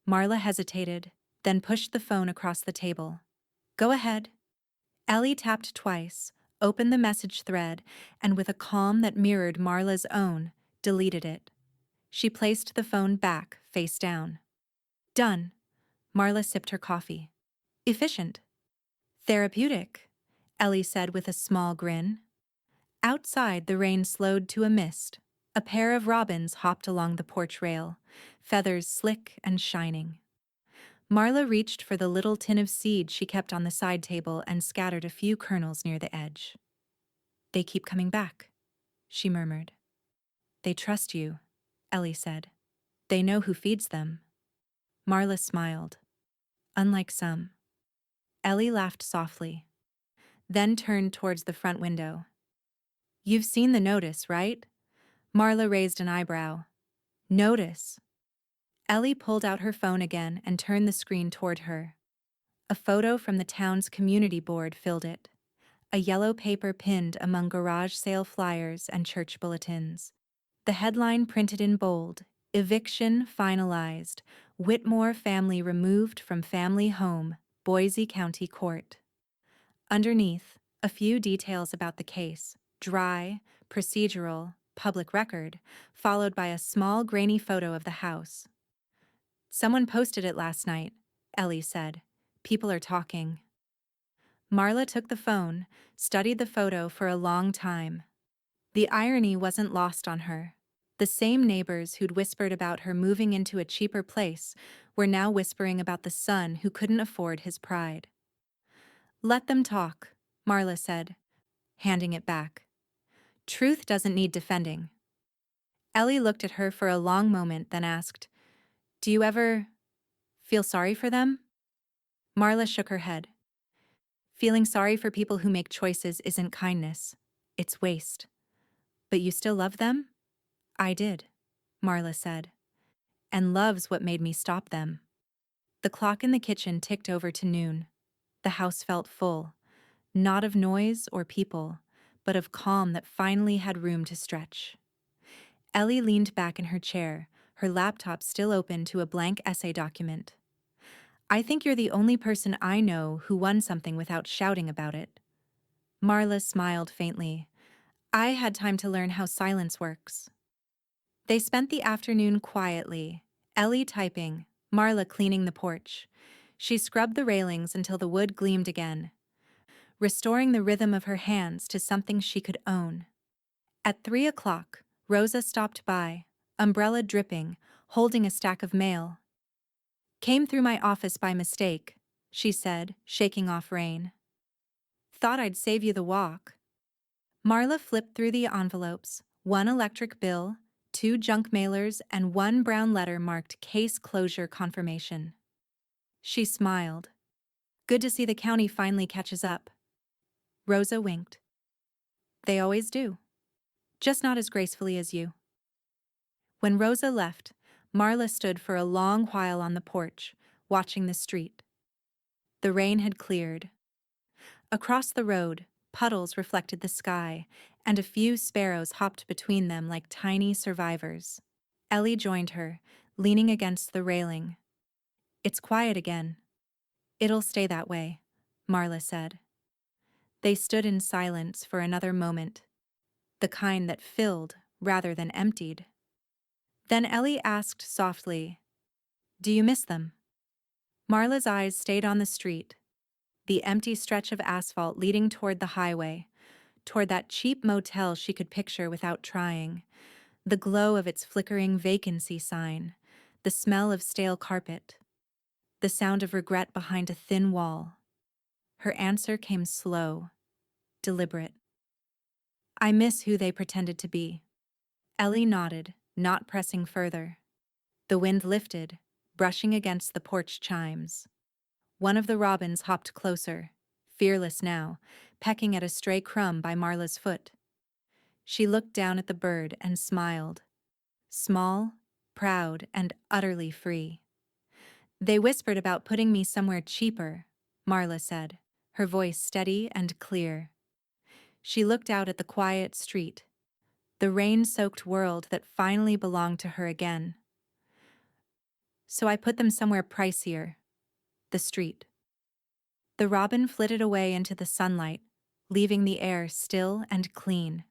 Marla hesitated, then pushed the phone across the table. Go ahead. Ellie tapped twice, opened the message thread, and with a calm that mirrored Marla's own, deleted it. She placed the phone back, face down. Done. Marla sipped her coffee. Efficient. Therapeutic, Ellie said with a small grin. Outside, the rain slowed to a mist. A pair of robins hopped along the porch rail, feathers slick and shining. Marla reached for the little tin of seed she kept on the side table and scattered a few kernels near the edge. They keep coming back, she murmured. They trust you, Ellie said. They know who feeds them. Marla smiled. Unlike some. Ellie laughed softly, then turned towards the front window. You've seen the notice, right? Marla raised an eyebrow. Notice. Ellie pulled out her phone again and turned the screen toward her. A photo from the town's community board filled it. A yellow paper pinned among garage sale flyers and church bulletins. The headline printed in bold, Eviction finalized. Whitmore family removed from family home, Boise County Court. Underneath, a few details about the case, dry, procedural, public record, followed by a small grainy photo of the house. Someone posted it last night, Ellie said. People are talking. Marla took the phone, studied the photo for a long time. The irony wasn't lost on her. The same neighbors who'd whispered about her moving into a cheaper place were now whispering about the son who couldn't afford his pride. "Let them talk," Marla said, handing it back. "Truth doesn't need defending." Ellie looked at her for a long moment, then asked, "Do you ever feel sorry for them?" Marla shook her head. "Feeling sorry for people who make choices isn't kindness. It's waste. But you still love them?" "I did," Marla said. "And love's what made me stop them." The clock in the kitchen ticked over to noon. The house felt full, not of noise or people, but of calm that finally had room to stretch. Ellie leaned back in her chair, her laptop still open to a blank essay document. "I think you're the only person I know who won something without shouting about it." Marla smiled faintly. "I had time to learn how silence works." They spent the afternoon quietly, Ellie typing, Marla cleaning the porch. She scrubbed the railings until the wood gleamed again, restoring the rhythm of her hands to something she could own. At 3 o'clock, Rosa stopped by, umbrella dripping, holding a stack of mail. "Came through my office by mistake," she said, shaking off rain. "Thought I'd save you the walk." Marla flipped through the envelopes, one electric bill, two junk mailers, and one brown letter marked "Case Closure Confirmation." She smiled. "Good to see the county finally catches up." Rosa winked. "They always do. Just not as gracefully as you." When Rosa left, Marla stood for a long while on the porch, watching the street. The rain had cleared. Across the road, puddles reflected the sky, and a few sparrows hopped between them like tiny survivors. Ellie joined her, leaning against the railing. "It's quiet again." "It'll stay that way," Marla said. They stood in silence for another moment, the kind that filled rather than emptied. Then Ellie asked softly, "Do you miss them?" Marla's eyes stayed on the street, the empty stretch of asphalt leading toward the highway, toward that cheap motel she could picture without trying, the glow of its flickering vacancy sign, the smell of stale carpet, the sound of regret behind a thin wall. Her answer came slow, deliberate. "I miss who they pretended to be." Ellie nodded, not pressing further. The wind lifted, brushing against the porch chimes. One of the robins hopped closer, fearless now, pecking at a stray crumb by Marla's foot. She looked down at the bird and smiled. Small, proud, and utterly free. "They whispered about putting me somewhere cheaper," Marla said, her voice steady and clear. She looked out at the quiet street, the rain-soaked world that finally belonged to her again. "So I put them somewhere pricier. The street." The robin flitted away into the sunlight, leaving the air still and clean.